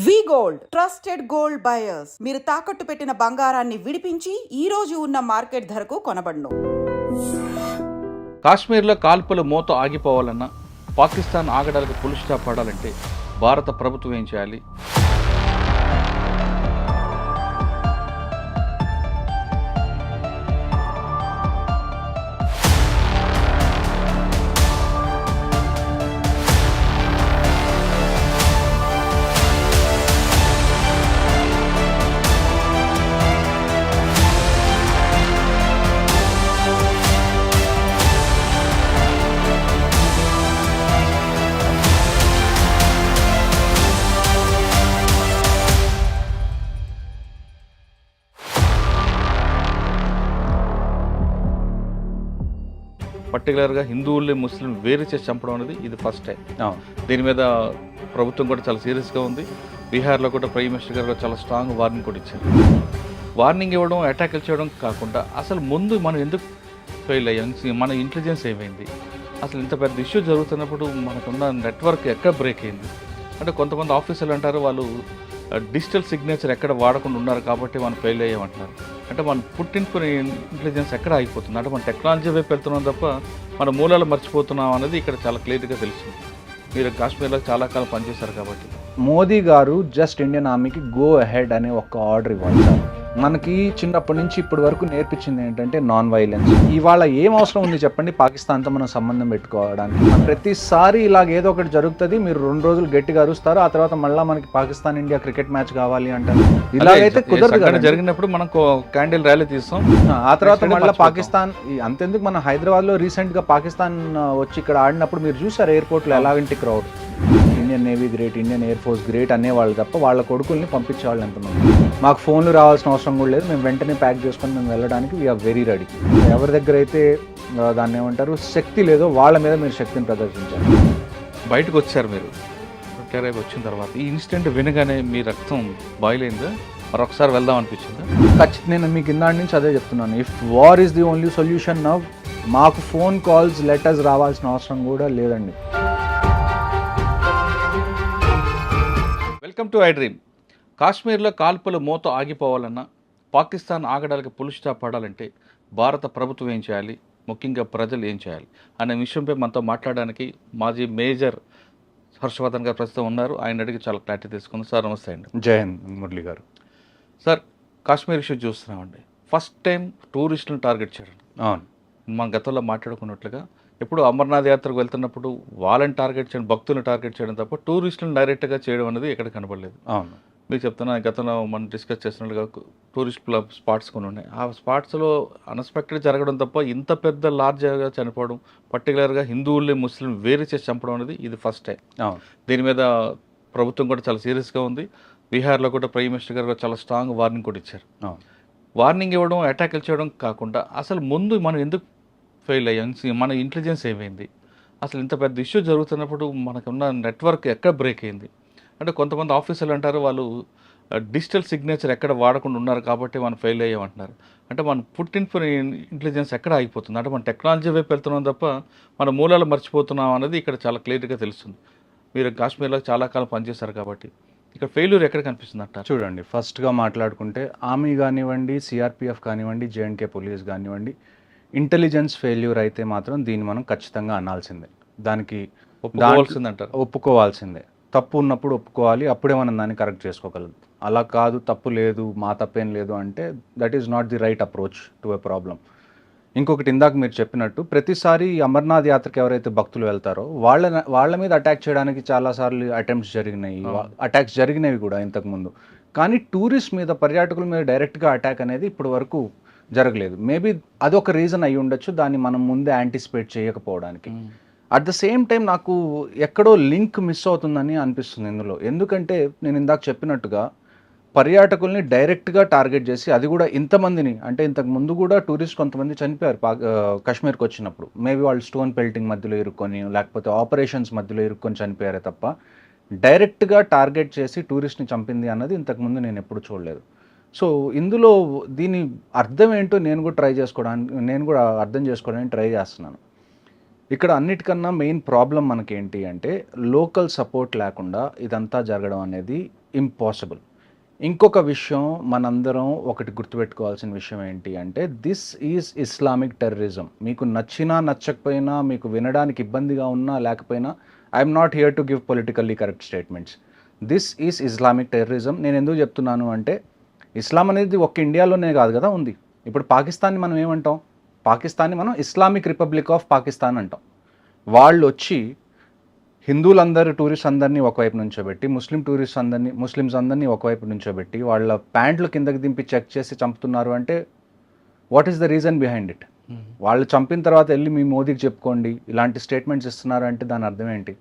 వి gold trusted gold buyers మీరు తాకట్టు పెట్టిన బంగారాన్ని విడిపించి ఈ రోజు ఉన్న మార్కెట్ ధరకు కొనబడును. కాశ్మీర్లో కాల్పుల మోత ఆగిపోవాలన్నా, పాకిస్తాన్ ఆగడాలకు ఫుల్ స్టాప్ పడాలంటే భారత ప్రభుత్వం ఏం చేయాలి? పర్టికులర్గా హిందువుల్ని ముస్లిం వేరు చేసి చంపడం అనేది ఇది ఫస్ట్ టైం. దీని మీద ప్రభుత్వం కూడా చాలా సీరియస్గా ఉంది. బీహార్లో కూడా ప్రైమ్ మినిస్టర్ గారు చాలా స్ట్రాంగ్ వార్నింగ్ కూడా ఇచ్చారు. వార్నింగ్ ఇవ్వడం, అటాకులు చేయడం కాకుండా అసలు ముందు మనం ఎందుకు ఫెయిల్ అయ్యాం, మన ఇంటెలిజెన్స్ ఏమైంది, అసలు ఇంత పెద్ద ఇష్యూ జరుగుతున్నప్పుడు మనకున్న నెట్వర్క్ ఎక్కడ బ్రేక్ అయింది అంటే కొంతమంది ఆఫీసర్లు అంటారు వాళ్ళు డిజిటల్ సిగ్నేచర్ ఎక్కడ వాడకుండా ఉన్నారు కాబట్టి మనం ఫెయిల్ అయ్యామంటున్నారు. అంటే మనం పుట్టింపుని ఇంటెలిజెన్స్ ఎక్కడ ఆగిపోతుంది అంటే మన టెక్నాలజీ వైపు వెళ్తున్నాం తప్ప మన మూలాలు మర్చిపోతున్నాం అనేది ఇక్కడ చాలా క్లియర్గా తెలుస్తుంది. మీరు కాశ్మీర్లో చాలా కాలం పనిచేశారు కాబట్టి. మోదీ గారు జస్ట్ ఇండియన్ ఆర్మీకి గో అహెడ్ అనే ఒక ఆర్డర్ ఇవ్వాలి సార్. మనకి చిన్నప్పటి నుంచి ఇప్పటి వరకు నేర్పించింది ఏంటంటే నాన్ వైలెన్స్. ఇవాళ ఏం అవసరం ఉంది చెప్పండి పాకిస్తాన్తో మనం సంబంధం పెట్టుకోవడానికి? ప్రతిసారి ఇలాగ ఏదో ఒకటి జరుగుతుంది, మీరు 2 రోజులు గట్టిగా అరుస్తారు, ఆ తర్వాత మళ్ళీ మనకి పాకిస్తాన్ ఇండియా క్రికెట్ మ్యాచ్ కావాలి అంటారు. ఇలాగైతే కుదరదు కదా. జరిగినప్పుడు మనం క్యాండిల్ ర్యాలీ తీస్తాం, ఆ తర్వాత మళ్ళీ పాకిస్తాన్. అంతెందుకు మన హైదరాబాద్లో రీసెంట్గా పాకిస్తాన్ వచ్చి ఇక్కడ ఆడినప్పుడు మీరు చూసారు ఎయిర్పోర్ట్లో ఎలాగంటి crowd. Indian navy great, Indian air force great అనేవాళ్ళు తప్ప వాళ్ళ కొడుకుల్ని పంపించేవాళ్ళు ఎంతమంది? మాకు ఫోన్లు రావాల్సిన అవసరం కూడా లేదు, మేము వెంటనే ప్యాక్ చేసుకొని మేము వెళ్ళడానికి వీఆర్ వెరీ రెడీ. ఎవరి దగ్గర అయితే దాన్ని ఏమంటారు శక్తి లేదో వాళ్ళ మీద మీరు శక్తిని ప్రదర్శించారు. బయటకు వచ్చారు మీరు రిటైర్ వచ్చిన తర్వాత ఈ ఇన్సిడెంట్ వినగానే మీ రక్తం బాయిల్ అయిందా, మరొకసారి వెళ్దాం అనిపించిందా? ఖచ్చితంగా నేను మీకు ఇందాటి నుంచి అదే చెప్తున్నాను. If war is the only solution now, మాకు ఫోన్ కాల్స్ లెటర్స్ రావాల్సిన అవసరం కూడా లేదండి. Welcome to I dream. కాశ్మీర్లో కాల్పుల మోత ఆగిపోవాలన్నా, పాకిస్తాన్ ఆగడాలకు ఫుల్ స్టాప్ పడాలంటే భారత ప్రభుత్వం ఏం చేయాలి, ముఖ్యంగా ప్రజలు ఏం చేయాలి అనే విషయంపై మనతో మాట్లాడడానికి మాజీ మేజర్ హర్షవర్ధన్ గారు ప్రస్తుతం ఉన్నారు. ఆయన అడిగి చాలా క్లారిటీ తీసుకుంది. సార్ నమస్తే అండి. జై హింద్ మురళి గారు. సార్ కాశ్మీర్ ఇష్యూ చూస్తున్నామండి, ఫస్ట్ టైం టూరిస్టులను టార్గెట్ చేయడం. అవును, మన గతంలో మాట్లాడుకున్నట్లుగా ఎప్పుడు అమర్నాథ్ యాత్రకు వెళ్తున్నప్పుడు వాళ్ళని టార్గెట్ చేయడం, భక్తులను టార్గెట్ చేయడం తప్ప టూరిస్టులను డైరెక్ట్గా చేయడం అనేది ఎక్కడ కనపడలేదు. అవును, మీకు చెప్తున్నా, గతంలో మనం డిస్కస్ చేస్తున్నట్టుగా టూరిస్ట్ స్పాట్స్ కొన్ని ఉన్నాయి. ఆ స్పాట్స్లో అన్ఎక్స్పెక్టెడ్ జరగడం తప్ప ఇంత పెద్ద లార్జ్గా చనిపోవడం, పర్టికులర్గా హిందువుల్ని ముస్లిం వేరు చేసి చంపడం అనేది ఇది ఫస్ట్ టైం. దీని మీద ప్రభుత్వం కూడా చాలా సీరియస్గా ఉంది. బీహార్లో కూడా ప్రైమ్ మినిస్టర్ గారు చాలా స్ట్రాంగ్ వార్నింగ్ కూడా ఇచ్చారు. వార్నింగ్ ఇవ్వడం, అటాకులు చేయడం కాకుండా అసలు ముందు మనం ఎందుకు ఫెయిల్ అయ్యాం, మన ఇంటెలిజెన్స్ ఏమైంది, అసలు ఇంత పెద్ద ఇష్యూ జరుగుతున్నప్పుడు మనకున్న నెట్వర్క్ ఎక్కడ బ్రేక్ అయింది అంటే కొంతమంది ఆఫీసర్లు అంటారు వాళ్ళు డిజిటల్ సిగ్నేచర్ ఎక్కడ వాడకుండా ఉన్నారు కాబట్టి మనం ఫెయిల్ అయ్యామంటున్నారు. అంటే మన పుట్టింపుని ఇంటెలిజెన్స్ ఎక్కడ ఆగిపోతుంది అంటే మన టెక్నాలజీ వైపు వెళ్తున్నాం తప్ప మన మూలాలు మర్చిపోతున్నాం అనేది ఇక్కడ చాలా క్లియర్గా తెలుస్తుంది. మీరు కాశ్మీర్లో చాలా కాలం పనిచేశారు కాబట్టి ఇక్కడ ఫెయిల్యూర్ ఎక్కడ కనిపిస్తుంది అంటారు? చూడండి, ఫస్ట్గా మాట్లాడుకుంటే ఆర్మీ కానివ్వండి, సిఆర్పిఎఫ్ కానివ్వండి, జేఎండ్కే పోలీస్ కానివ్వండి, ఇంటెలిజెన్స్ ఫెయిల్యూర్ అయితే మాత్రం దీన్ని మనం ఖచ్చితంగా అనాల్సిందే. దానికి ఒప్పుకోవాల్సిందే. తప్పు ఉన్నప్పుడు ఒప్పుకోవాలి, అప్పుడే మనం దాన్ని కరెక్ట్ చేసుకోగలం. అలా కాదు తప్పు లేదు, మా తప్పేం లేదు అంటే that is not the right approach to a problem. ఇంకొకటి, ఇందాక మీరు చెప్పినట్టు ప్రతిసారి అమర్నాథ్ యాత్రకు ఎవరైతే భక్తులు వెళ్తారో వాళ్ళ మీద అటాక్ చేయడానికి చాలాసార్లు అటెంప్ట్స్ జరిగినాయి, అటాక్స్ జరిగినవి కూడా ఇంతకుముందు. కానీ టూరిస్ట్ మీద, పర్యాటకుల మీద డైరెక్ట్గా అటాక్ అనేది ఇప్పటి వరకు జరగలేదు. మేబీ అదొక రీజన్ అయి ఉండొచ్చు, దాన్ని మనం ముందే యాంటిసిపేట్ చేయకపోవడానికి. అట్ ద సేమ్ టైం నాకు ఎక్కడో లింక్ మిస్ అవుతుందని అనిపిస్తుంది ఇందులో. ఎందుకంటే నేను ఇందాక చెప్పినట్టుగా పర్యాటకుల్ని డైరెక్ట్గా టార్గెట్ చేసి, అది కూడా ఇంతమందిని, అంటే ఇంతకు ముందు కూడా టూరిస్ట్ కొంతమంది చనిపోయారు కాశ్మీర్కి వచ్చినప్పుడు. మేబీ వాళ్ళు స్టోన్ పెల్టింగ్ మధ్యలో ఇరుక్కొని, లేకపోతే ఆపరేషన్స్ మధ్యలో ఇరుక్కొని చనిపోయారే తప్ప డైరెక్ట్గా టార్గెట్ చేసి టూరిస్ట్ని చంపింది అన్నది ఇంతకుముందు నేను ఎప్పుడు చూడలేదు. సో ఇందులో దీని అర్థం ఏంటో నేను కూడా అర్థం చేసుకోవడానికి ట్రై చేస్తున్నాను. ఇక్కడ అన్నిటికన్నా మెయిన్ ప్రాబ్లం మనకేంటి అంటే లోకల్ సపోర్ట్ లేకుండా ఇదంతా జరగడం అనేది ఇంపాసిబుల్. ఇంకొక విషయం మనందరం ఒకటి గుర్తుపెట్టుకోవాల్సిన విషయం ఏంటి అంటే దిస్ ఈజ్ ఇస్లామిక్ టెర్రరిజం. మీకు నచ్చినా నచ్చకపోయినా, మీకు వినడానికి ఇబ్బందిగా ఉన్నా లేకపోయినా, I'm not here to give politically correct statements. This is Islamic terrorism. నేను ఎందుకు చెప్తున్నాను అంటే ఇస్లాం అనేది ఒక్క ఇండియాలోనే కాదు కదా ఉంది. ఇప్పుడు పాకిస్తాన్ని మనం ఏమంటాం? పాకిస్తాన్ని మనం ఇస్లామిక్ రిపబ్లిక్ ఆఫ్ పాకిస్తాన్ అంటాం. వాళ్ళు వచ్చి హిందువులందరూ టూరిస్ట్ అందరినీ ఒకవైపు నుంచోబెట్టి, ముస్లిమ్స్ అందరినీ ఒకవైపు నుంచోబెట్టి వాళ్ళ ప్యాంట్లు కిందకి దింపి చెక్ చేసి చంపుతున్నారు అంటే what is the reason behind it? వాళ్ళు చంపిన తర్వాత వెళ్ళి మీ మోదీకి చెప్పుకోండి ఇలాంటి స్టేట్మెంట్స్ ఇస్తున్నారు అంటే దాని అర్థం ఏంటి?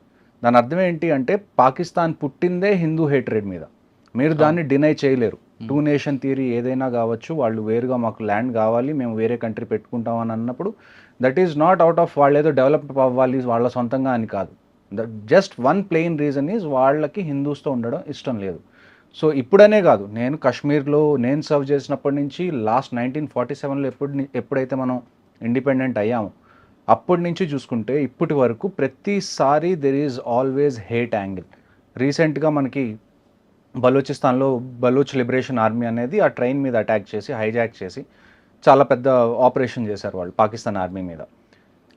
దాని అర్థం ఏంటి అంటే పాకిస్తాన్ పుట్టిందే హిందూ హేట్రేడ్ మీద. మీరు దాన్ని డినై చేయలేరు. 2 నేషన్ థియరీ ఏదైనా కావచ్చు, వాళ్ళు వేరుగా మాకు ల్యాండ్ కావాలి, మేము వేరే కంట్రీ పెట్టుకుంటాం అని అన్నప్పుడు that is not out of వాళ్ళు ఏదో డెవలప్ అవ్వాలి వాళ్ళ సొంతంగా అని కాదు. Just one plain reason is వాళ్ళకి హిందూస్తో ఉండడం ఇష్టం లేదు. సో ఇప్పుడనే కాదు, నేను కాశ్మీర్లో నేను సర్వ్ చేసినప్పటి నుంచి లాస్ట్ 1947లో ఎప్పుడైతే మనం ఇండిపెండెంట్ అయ్యామో అప్పటి నుంచి చూసుకుంటే ఇప్పటి వరకు ప్రతిసారి there is always hate angle. రీసెంట్గా మనకి బలూచిస్తాన్లో బలూచ్ లిబరేషన్ ఆర్మీ అనేది ఆ ట్రైన్ మీద అటాక్ చేసి హైజాక్ చేసి చాలా పెద్ద ఆపరేషన్ చేశారు వాళ్ళు పాకిస్తాన్ ఆర్మీ మీద.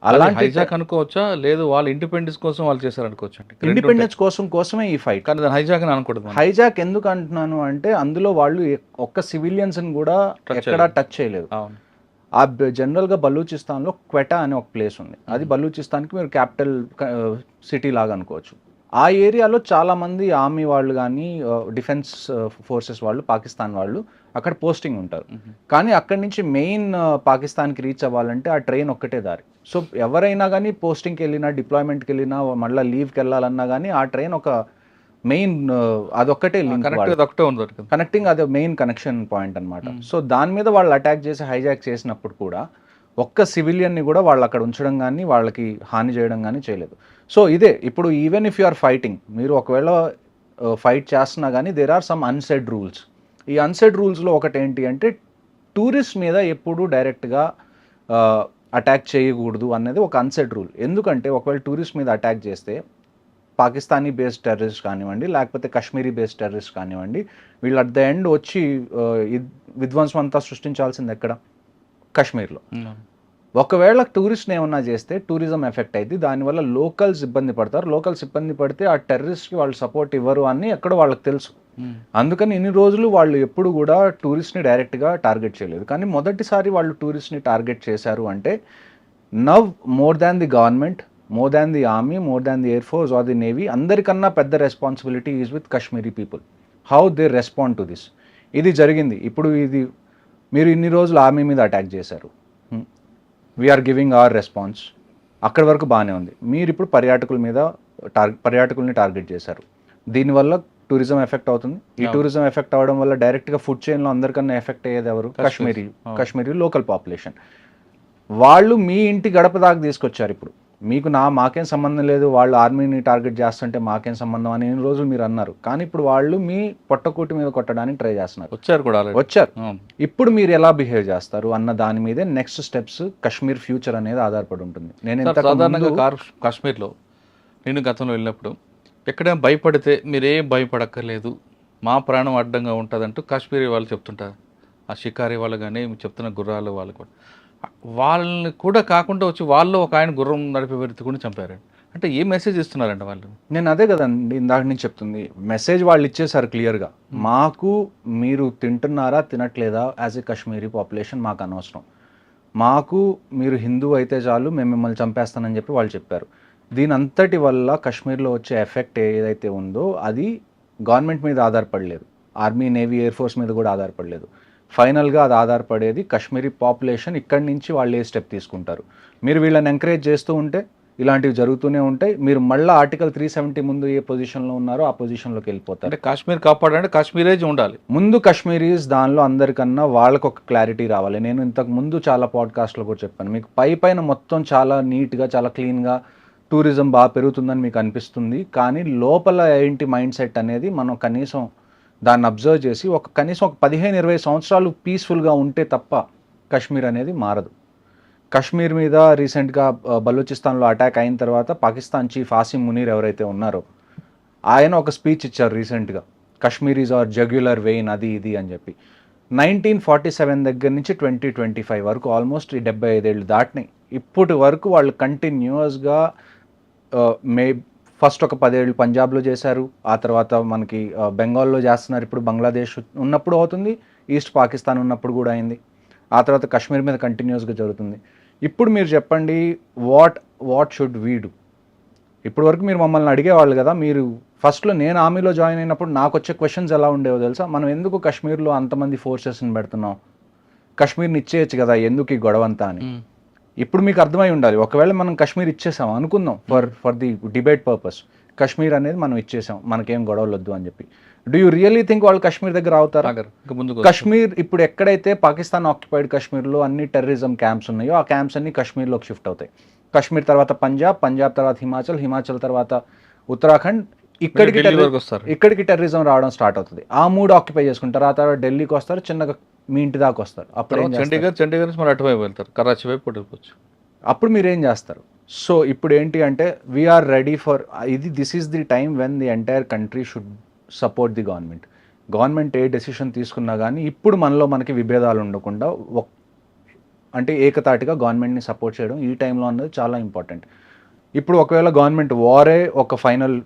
అలాంటి హైజాక్ అనుకోవచ్చా, లేదు వాళ్ళు ఇండిపెండెన్స్ కోసం వాళ్ళు చేశారు అనుకోవచ్చు? ఇండిపెండెన్స్ కోసమే ఈ ఫైట్. కానీ దాన్ని హైజాక్ అని అనకూడదు. హైజాక్ ఎందుకు అంటున్నాను అంటే అందులో వాళ్ళు ఒక్క సివిలియన్స్ని కూడా ఎక్కడా టచ్ చేయలేదు. ఆ జనరల్గా బలూచిస్తాన్లో క్వెటా అనే ఒక ప్లేస్ ఉంది. అది బలూచిస్తాన్కి మీరు క్యాపిటల్ సిటీ లాగా అనుకోవచ్చు. ఆ ఏరియాలో చాలామంది ఆర్మీ వాళ్ళు కానీ డిఫెన్స్ ఫోర్సెస్ వాళ్ళు, పాకిస్తాన్ వాళ్ళు అక్కడ పోస్టింగ్ ఉంటారు. కానీ అక్కడి నుంచి మెయిన్ పాకిస్తాన్కి రీచ్ అవ్వాలంటే ఆ ట్రైన్ ఒక్కటే దారి. సో ఎవరైనా కానీ పోస్టింగ్కి వెళ్ళినా, డిప్లాయ్మెంట్కి వెళ్ళినా, మళ్ళీ లీవ్కి వెళ్ళాలన్నా కానీ ఆ ట్రైన్ ఒక మెయిన్ అదొక్కటే కనెక్టింగ్, అదే మెయిన్ కనెక్షన్ పాయింట్ అనమాట. సో దాని మీద వాళ్ళు అటాక్ చేసి హైజాక్ చేసినప్పుడు కూడా ఒక్క సివిలియన్ని కూడా వాళ్ళు అక్కడ ఉంచడం కానీ వాళ్ళకి హాని చేయడం కానీ చేయలేదు. సో ఇదే ఇప్పుడు even if you are fighting, మీరు ఒకవేళ ఫైట్ చేస్తున్నా కానీ there are some unsaid rules. ఈ అన్సెడ్ రూల్స్లో ఒకటి ఏంటి అంటే టూరిస్ట్ మీద ఎప్పుడు డైరెక్ట్గా అటాక్ చేయకూడదు అనేది ఒక అన్సెడ్ రూల్. ఎందుకంటే ఒకవేళ టూరిస్ట్ మీద అటాక్ చేస్తే పాకిస్తానీ బేస్డ్ టెర్రరిస్ట్ కానివ్వండి, లేకపోతే కాశ్మీరీ బేస్డ్ టెర్రరిస్ట్ కానివ్వండి, వీళ్ళు అట్ ద ఎండ్ వచ్చి విధ్వంసం అంతా సృష్టించాల్సింది ఎక్కడ? కాశ్మీర్లో. ఒకవేళ టూరిస్ట్ని ఏమన్నా చేస్తే టూరిజం ఎఫెక్ట్ అయింది, దానివల్ల లోకల్స్ ఇబ్బంది పడతారు. లోకల్స్ ఇబ్బంది పడితే ఆ టెర్రరిస్ట్కి వాళ్ళు సపోర్ట్ ఇవ్వరు అని ఎక్కడో వాళ్ళకి తెలుసు. అందుకని ఇన్ని రోజులు వాళ్ళు ఎప్పుడు కూడా టూరిస్ట్ని డైరెక్ట్గా టార్గెట్ చేయలేదు. కానీ మొదటిసారి వాళ్ళు టూరిస్ట్ని టార్గెట్ చేశారు అంటే now more than the government, more than the army, more than the air force or the navy, అందరికన్నా పెద్ద responsibility is with Kashmiri people. How they respond to this. ఇది జరిగింది. ఇప్పుడు ఇది మీరు ఇన్ని రోజులు ఆర్మీ మీద అటాక్ చేశారు, వీఆర్ గివింగ్ అవర్ రెస్పాన్స్, అక్కడి వరకు బాగానే ఉంది. మీరు ఇప్పుడు పర్యాటకుల్ని టార్గెట్ చేశారు. దీనివల్ల టూరిజం ఎఫెక్ట్ అవుతుంది. ఈ టూరిజం ఎఫెక్ట్ అవ్వడం వల్ల డైరెక్ట్గా ఫుడ్ చైన్లో అందరికన్నా ఎఫెక్ట్ అయ్యేది ఎవరు? Kashmiri local population. వాళ్ళు మీ ఇంటి గడప దాకా తీసుకొచ్చారు. ఇప్పుడు మీకు మాకేం సంబంధం లేదు, వాళ్ళు ఆర్మీని టార్గెట్ చేస్తుంటే మాకేం సంబంధం అని ఎన్ని రోజులు మీరు అన్నారు. కానీ ఇప్పుడు వాళ్ళు మీ పొట్టకూటి మీద కొట్టడానికి ట్రై చేస్తున్నారు. వచ్చారు. ఇప్పుడు మీరు ఎలా బిహేవ్ చేస్తారు అన్న దాని మీదే నెక్స్ట్ స్టెప్స్ కాశ్మీర్ ఫ్యూచర్ అనేది ఆధారపడి ఉంటుంది. నేను సాధారణంగా కాశ్మీర్లో నేను గతంలో వెళ్ళినప్పుడు ఎక్కడైనా భయపడితే మీరేం భయపడక్కర్లేదు, మా ప్రాణం అడ్డంగా ఉంటుందంటూ కాశ్మీరీ వాళ్ళు చెప్తుంటారు. ఆ షికారీ వాళ్ళు కానీ చెప్తున్న గుర్రాలు వాళ్ళు కూడా, వాళ్ళని కూడా కాకుండా వచ్చి వాళ్ళు ఒక ఆయన గుర్రం నడిపే వ్యక్తి కూడా చంపారు. అంటే ఏ మెసేజ్ ఇస్తున్నారండి వాళ్ళు? నేను అదే కదండి ఇందాక నుంచి చెప్తుంది. మెసేజ్ వాళ్ళు ఇచ్చేసారు క్లియర్గా. మాకు మీరు తింటున్నారా తినట్లేదా యాజ్ ఏ కాశ్మీరీ పాపులేషన్ మాకు అనవసరం, మాకు మీరు హిందూ అయితే చాలు, మేము మిమ్మల్ని చంపేస్తానని చెప్పి వాళ్ళు చెప్పారు. దీని అంతటి వల్ల కాశ్మీర్లో వచ్చే ఎఫెక్ట్ ఏదైతే ఉందో అది గవర్నమెంట్ మీద ఆధారపడలేదు, ఆర్మీ, నేవీ, ఎయిర్ ఫోర్స్ మీద కూడా ఆధారపడలేదు. ఫైనల్గా అది ఆధారపడేది కాశ్మీరీ పాపులేషన్. ఇక్కడి నుంచి వాళ్ళు ఏ స్టెప్ తీసుకుంటారు. మీరు వీళ్ళని ఎంకరేజ్ చేస్తూ ఉంటే ఇలాంటివి జరుగుతూనే ఉంటాయి. మీరు మళ్ళీ ఆర్టికల్ 370 ముందు ఏ పొజిషన్లో ఉన్నారో ఆ పొజిషన్లోకి వెళ్ళిపోతారు. అంటే కాశ్మీర్ కాపాడాలంటే కాశ్మీరేజ్ ఉండాలి. ముందు కాశ్మీరీస్ దానిలో అందరికన్నా వాళ్ళకు ఒక క్లారిటీ రావాలి. నేను ఇంతకు ముందు చాలా పాడ్కాస్ట్లో కూడా చెప్పాను, మీకు పైన మొత్తం చాలా నీట్గా, చాలా క్లీన్గా టూరిజం బాగా పెరుగుతుందని మీకు అనిపిస్తుంది. కానీ లోపల ఏంటి మైండ్ సెట్ అనేది మనం కనీసం దాన్ని అబ్జర్వ్ చేసి కనీసం ఒక 15-20 సంవత్సరాలు పీస్ఫుల్గా ఉంటే తప్ప కాశ్మీర్ అనేది మారదు. కశ్మీర్ మీద రీసెంట్గా బలూచిస్తాన్లో అటాక్ అయిన తర్వాత పాకిస్తాన్ చీఫ్ ఆసిమ్ మునీర్ ఎవరైతే ఉన్నారో ఆయన ఒక స్పీచ్ ఇచ్చారు రీసెంట్గా, కశ్మీర్ ఈజ్ అవర్ జగ్యులర్ వెయిన్ అది ఇది అని చెప్పి. 1947 దగ్గర నుంచి 2025 వరకు ఆల్మోస్ట్ ఈ 75 ఏళ్ళు దాటినాయి. ఇప్పటి వరకు వాళ్ళు కంటిన్యూస్గా ఫస్ట్ ఒక 10 ఏళ్ళు పంజాబ్లో చేశారు, ఆ తర్వాత మనకి బెంగాల్లో చేస్తున్నారు, ఇప్పుడు బంగ్లాదేశ్ ఉన్నప్పుడు అవుతుంది, ఈస్ట్ పాకిస్తాన్ ఉన్నప్పుడు కూడా అయింది, ఆ తర్వాత కశ్మీర్ మీద కంటిన్యూస్గా జరుగుతుంది. ఇప్పుడు మీరు చెప్పండి, వాట్ షుడ్ వీ డూ? ఇప్పటి వరకు మీరు మమ్మల్ని అడిగేవాళ్ళు కదా, మీరు ఫస్ట్లో నేను ఆర్మీలో జాయిన్ అయినప్పుడు నాకు వచ్చే క్వశ్చన్స్ ఎలా ఉండేవో తెలుసా? మనం ఎందుకు కశ్మీర్లో అంతమంది ఫోర్సెస్ని పెడుతున్నాం, కశ్మీర్ని ఇచ్చేయచ్చు కదా, ఎందుకు ఈ గొడవ అంతా అని. ఇప్పుడు మీకు అర్థమై ఉండాలి, ఒకవేళ మనం కశ్మీర్ ఇచ్చేసాం అనుకుందాం, for the debate purpose, Kashmir అనేది మనం ఇచ్చేసాం, మనకేం గొడవలు వద్దు అని చెప్పి. డూ యూ రియల్లీ థింక్ వాళ్ళు కశ్మీర్ దగ్గర అవుతారా? కశ్మీర్ ఇప్పుడు ఎక్కడైతే పాకిస్తాన్ ఆక్యుపైడ్ కశ్మీర్లో అన్ని టెర్రరిజం క్యాంప్స్ ఉన్నాయో ఆ క్యాంప్స్ అన్ని కశ్మీర్లోకి షిఫ్ట్ అవుతాయి. కశ్మీర్ తర్వాత పంజాబ్ తర్వాత హిమాచల్ తర్వాత ఉత్తరాఖండ్, ఇక్కడికి టెర్రరిజం రావడం స్టార్ట్ అవుతుంది. ఆ 3 ఆక్యుపై చేసుకుంటారు, ఆ తర్వాత ఢిల్లీకి వస్తారు, చిన్నగా మీ ఇంటి దాకా వస్తారు. అప్పుడు చండీగఢ్ నుంచి అటువైపు వెళ్తారు, కరాచీ వైపు వెళ్ళిపోవచ్చు. అప్పుడు మీరు ఏం చేస్తారు? సో ఇప్పుడు ఏంటి అంటే వీఆర్ రెడీ ఫర్ ఇది. This is the time when the entire country should support the government A decision తీసుకున్నా కానీ ఇప్పుడు మనకి విభేదాలు ఉండకుండా అంటే ఏకతాటిగా గవర్నమెంట్ని సపోర్ట్ చేయడం ఈ టైంలో అన్నది చాలా ఇంపార్టెంట్. ఇప్పుడు ఒకవేళ గవర్నమెంట్ వారే ఒక ఫైనల్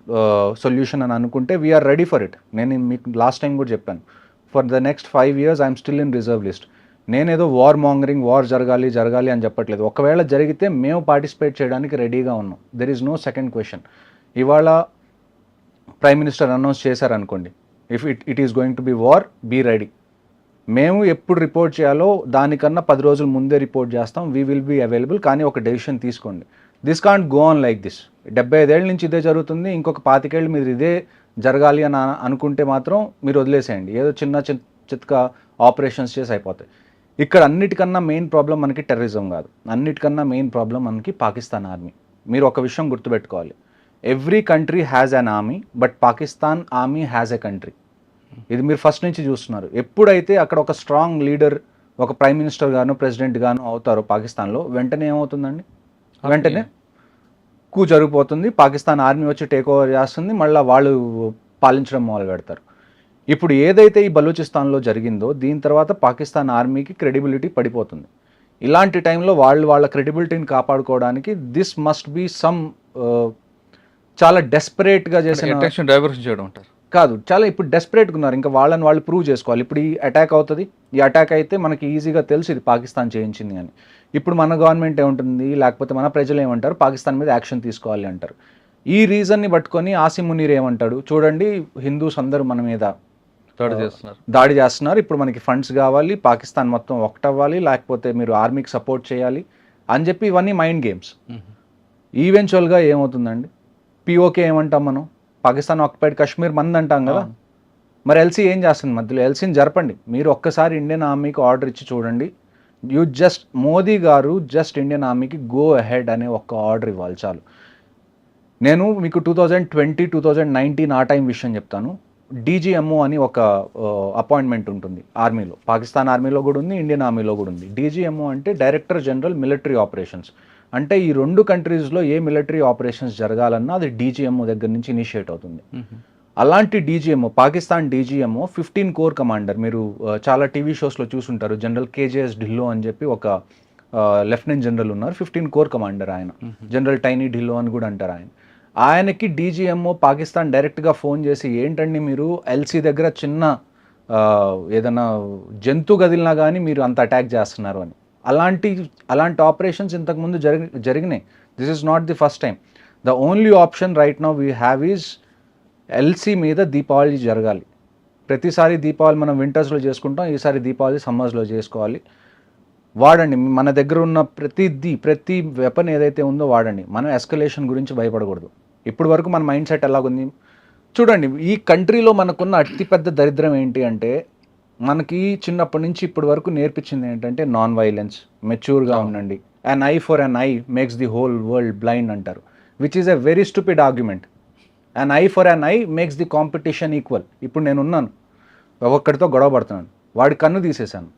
సొల్యూషన్ అని అనుకుంటే వీఆర్ రెడీ ఫర్ ఇట్. నేను మీకు లాస్ట్ టైం కూడా చెప్పాను, for the next 5 years I'm still in reserve list. నేనేదో వార్ జరగాలి అని చెప్పట్లేదు. ఒకవేళ జరిగితే మేము పార్టిసిపేట్ చేయడానికి రెడీగా ఉన్నాం. There is no second question. ఇవాళ ప్రైమ్ మినిస్టర్ అనౌన్స్ చేశారనుకోండి, if it is going to be war, be ready. మేము ఎప్పుడు రిపోర్ట్ చేయాలో దానికన్నా 10 రోజుల ముందే రిపోర్ట్ చేస్తాం, వీ విల్ బీ అవైలబుల్. కానీ ఒక డెసిషన్ తీసుకోండి. This can't go on like this. 75 ఏళ్ళ నుంచి ఇదే జరుగుతుంది, ఇంకొక 25 ఏళ్ళు మీరు ఇదే జరగాలి అని అనుకుంటే మాత్రం మీరు వదిలేసేయండి. ఏదో చిత్క ఆపరేషన్స్ చేసి అయిపోతాయి. ఇక్కడ అన్నిటికన్నా మెయిన్ ప్రాబ్లం మనకి టెర్రరిజం కాదు, అన్నిటికన్నా మెయిన్ ప్రాబ్లం మనకి పాకిస్తాన్ ఆర్మీ. మీరు ఒక విషయం గుర్తుపెట్టుకోవాలి, every country has an army, but Pakistan army has a country. ఇది మీరు ఫస్ట్ నుంచి చూస్తున్నారు. ఎప్పుడైతే అక్కడ ఒక స్ట్రాంగ్ లీడర్, ఒక ప్రైమ్ మినిస్టర్ గాను ప్రెసిడెంట్ గాను అవుతారో పాకిస్తాన్లో, వెంటనే ఏమవుతుందండి? వెంటనే జరిగిపోతుంది. పాకిస్తాన్ ఆర్మీ వచ్చి టేక్ ఓవర్ చేస్తుంది, మళ్ళీ వాళ్ళు పాలించడం మొదలు పెడతారు. ఇప్పుడు ఏదైతే ఈ బలూచిస్తాన్లో జరిగిందో దీని తర్వాత పాకిస్తాన్ ఆర్మీకి క్రెడిబిలిటీ పడిపోతుంది. ఇలాంటి టైంలో వాళ్ళ క్రెడిబిలిటీని కాపాడుకోవడానికి దిస్ మస్ట్ బీ సమ్ చాలా డెస్పరేట్గా చేసిన డైవర్షన్ చేయడం అంటారు కాదు, చాలా ఇప్పుడు డెస్పరేట్గా ఉన్నారు. ఇంకా వాళ్ళని వాళ్ళు ప్రూవ్ చేసుకోవాలి. ఇప్పుడు ఈ అటాక్ అవుతుంది, ఈ అటాక్ అయితే మనకి ఈజీగా తెలుసు ఇది పాకిస్తాన్ చేయించింది అని. ఇప్పుడు మన గవర్నమెంట్ ఏముంటుంది, లేకపోతే మన ప్రజలు ఏమంటారు, పాకిస్తాన్ మీద యాక్షన్ తీసుకోవాలి అంటారు. ఈ రీజన్ని పట్టుకొని ఆసిమ్ మునీర్ ఏమంటాడు, చూడండి హిందూస్ అందరూ మన మీద దాడి చేస్తున్నారు, ఇప్పుడు మనకి ఫండ్స్ కావాలి, పాకిస్తాన్ మొత్తం ఒకటవ్వాలి, లేకపోతే మీరు ఆర్మీకి సపోర్ట్ చేయాలి అని చెప్పి ఇవన్నీ మైండ్ గేమ్స్. ఈవెన్చువల్గా ఏమవుతుందండి, పిఓకే ఏమంటాం మనం, పాకిస్తాన్ ఆక్యుపైడ్ కశ్మీర్ మంది అంటాం కదా. మరి ఎల్సీ ఏం చేస్తుంది మధ్యలో? ఎల్సీని జరపండి. మీరు ఒక్కసారి ఇండియన్ ఆర్మీకి ఆర్డర్ ఇచ్చి చూడండి. మోదీ గారు జస్ట్ ఇండియన్ ఆర్మీకి గో అహెడ్ అనే ఒక్క ఆర్డర్ ఇవ్వాలి చాలు. నేను మీకు 2020, 2019 ఆ టైం విషయం చెప్తాను. డీజీఎంఓ అని ఒక అపాయింట్మెంట్ ఉంటుంది ఆర్మీలో, పాకిస్తాన్ ఆర్మీలో కూడా ఉంది, ఇండియన్ ఆర్మీలో కూడా ఉంది. డీజీఎంఓ అంటే డైరెక్టర్ జనరల్ మిలిటరీ ఆపరేషన్స్. అంటే ఈ 2 కంట్రీస్లో ఏ మిలిటరీ ఆపరేషన్స్ జరగాలన్నా అది డీజీఎంఓ దగ్గర నుంచి ఇనిషియేట్ అవుతుంది. అలాంటి DGMO, Pakistan DGMO 15 core commander. మీరు చాలా టీవీ షోస్లో చూసుంటారు. జనరల్ కేజేఎస్ ఢిల్లో అని చెప్పి ఒక లెఫ్టినెంట్ జనరల్ ఉన్నారు, 15 కోర్ కమాండర్ ఆయన. జనరల్ టైనీ ఢిల్లో అని కూడా అంటారు ఆయన. ఆయనకి డీజీఎంఓ పాకిస్తాన్ డైరెక్ట్గా ఫోన్ చేసి, ఏంటండి మీరు ఎల్సీ దగ్గర చిన్న ఏదైనా జంతు గదిలినా కానీ మీరు అంత అటాక్ చేస్తున్నారు అని. అలాంటి ఆపరేషన్స్ ఇంతకుముందు జరిగినాయి. This is not the first time. The only option right now we have is LC మీద దీపావళి జరగాలి. ప్రతిసారి దీపావళి మనం వింటర్స్లో చేసుకుంటాం, ఈసారి దీపావళి సమ్మర్స్లో చేసుకోవాలి. వాడండి, మన దగ్గర ఉన్న ప్రతి వెపన్ ఏదైతే ఉందో వాడండి. మనం ఎస్కలేషన్ గురించి భయపడకూడదు. ఇప్పటి వరకు మన మైండ్ సెట్ ఎలాగుంది చూడండి. ఈ కంట్రీలో మనకున్న అతిపెద్ద దరిద్రం ఏంటి అంటే, మనకి చిన్నప్పటి నుంచి ఇప్పటి వరకు నేర్పించింది ఏంటంటే నాన్ వైలెన్స్, మెచ్యూర్గా ఉండండి. An eye for an eye makes the whole world blind అంటారు, which is a very stupid argument. An eye for an eye makes the competition equal. ఇప్పుడు నేనున్నాను, ఒక్కడితో గొడవ పడుతున్నాను, వాడి కన్ను తీసేశాను,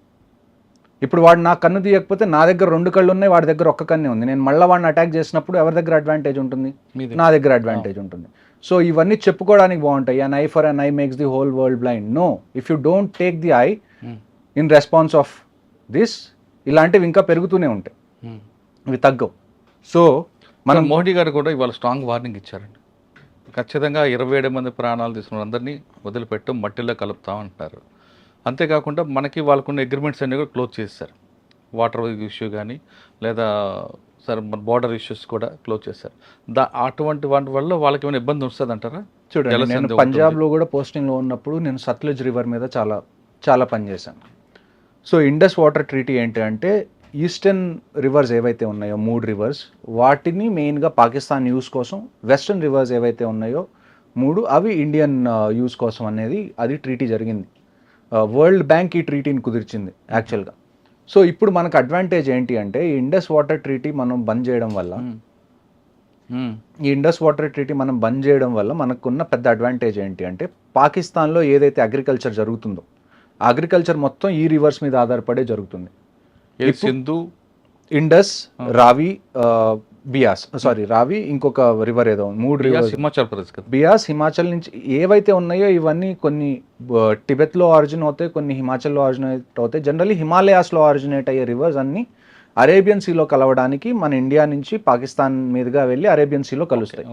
ఇప్పుడు వాడు నా కన్ను తీయకపోతే నా దగ్గర 2 కళ్ళు ఉన్నాయి, వాడి దగ్గర ఒక్క కన్నే ఉంది. నేను మళ్ళీ వాడిని అటాక్ చేసినప్పుడు ఎవరి దగ్గర అడ్వాంటేజ్ ఉంటుంది? నా దగ్గర అడ్వాంటేజ్ ఉంటుంది. సో ఇవన్నీ చెప్పుకోవడానికి బాగుంటాయి. An eye for an eye makes the whole world blind. No, if you don't take the eye in response of this, ఇలాంటివి ఇంకా పెరుగుతూనే ఉంటాయి, ఇవి తగ్గవు. సో మనం మోడీ గారు కూడా ఇవాళ స్ట్రాంగ్ వార్నింగ్ ఇచ్చారండి. ఖచ్చితంగా 27 మంది ప్రాణాలు తీసుకున్న అందరినీ వదిలిపెట్టు, మట్టిలో కలుపుతామంటారు. అంతేకాకుండా మనకి వాళ్ళకున్న అగ్రిమెంట్స్ అన్నీ కూడా క్లోజ్ చేశారు. వాటర్ ఇష్యూ కానీ లేదా సరే మన బార్డర్ ఇష్యూస్ కూడా క్లోజ్ చేశారు. అటువంటి వాటి వల్ల వాళ్ళకి ఏమైనా ఇబ్బంది వస్తుంది అంటారా? చూడండి, నేను పంజాబ్లో కూడా పోస్టింగ్లో ఉన్నప్పుడు నేను సత్లజ్ రివర్ మీద చాలా పనిచేశాను. సో ఇండస్ వాటర్ ట్రీటీ ఏంటి అంటే, ఈస్టర్న్ రివర్స్ ఏవైతే ఉన్నాయో 3 రివర్స్, వాటిని మెయిన్గా పాకిస్తాన్ యూస్ కోసం, వెస్టర్న్ రివర్స్ ఏవైతే ఉన్నాయో 3 అవి ఇండియన్ యూస్ కోసం అనేది అది ట్రీటీ జరిగింది. వరల్డ్ బ్యాంక్ ఈ ట్రీటీని కుదిర్చింది యాక్చువల్గా. సో ఇప్పుడు మనకు అడ్వాంటేజ్ ఏంటి అంటే, ఈ ఇండస్ వాటర్ ట్రీటీ మనం బంద్ చేయడం వల్ల మనకున్న పెద్ద అడ్వాంటేజ్ ఏంటి అంటే, పాకిస్తాన్లో ఏదైతే అగ్రికల్చర్ జరుగుతుందో అగ్రికల్చర్ మొత్తం ఈ రివర్స్ మీద ఆధారపడే జరుగుతుంది. సింధు, ఇండస్, రావి, రావి, ఇంకొక రివర్ ఏదో 3 రివర్స్, హిమాచల్ ప్రదేశ్, బియాస్, హిమాచల్ నుంచి ఏవైతే ఉన్నాయో ఇవన్నీ కొన్ని టిబెత్లో ఆరిజిన్ అవుతాయి, కొన్ని హిమాచల్లో ఆరిజినేట్ అవుతాయి. జనరల్లీ హిమాలయాస్లో ఆరిజినేట్ అయ్యే రివర్స్ అన్నీ అరేబియన్ సీలో కలవడానికి మన ఇండియా నుంచి పాకిస్తాన్ మీదుగా వెళ్ళి అరేబియన్ సీలో కలుస్తాయి.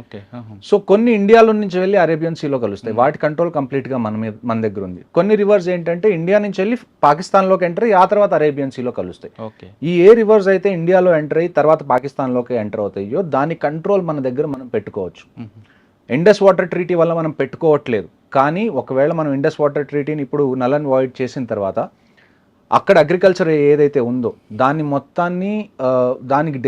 సో కొన్ని ఇండియాలో నుంచి వెళ్ళి అరేబియన్ సీలో కలుస్తాయి. వాటి కంట్రోల్ కంప్లీట్గా మన దగ్గర ఉంది. కొన్ని రివర్స్ ఏంటంటే ఇండియా నుంచి వెళ్ళి పాకిస్తాన్లోకి ఎంటర్ అయ్యి ఆ తర్వాత అరేబియన్ సీలో కలుస్తాయి. ఈ ఏ రివర్స్ అయితే ఇండియాలో ఎంటర్ అయ్యి తర్వాత పాకిస్తాన్లోకి ఎంటర్ అవుతాయో దాని కంట్రోల్ మన దగ్గర మనం పెట్టుకోవచ్చు. ఇండస్ వాటర్ ట్రీటీ వల్ల మనం పెట్టుకోవట్లేదు, కానీ ఒకవేళ మనం ఇండస్ వాటర్ ట్రీటీని ఇప్పుడు నల్ అండ్ వాయిడ్ చేసిన తర్వాత అక్కడ అగ్రికల్చర్ ఏదైతే ఉందో దాన్ని మొత్తాన్ని దానికి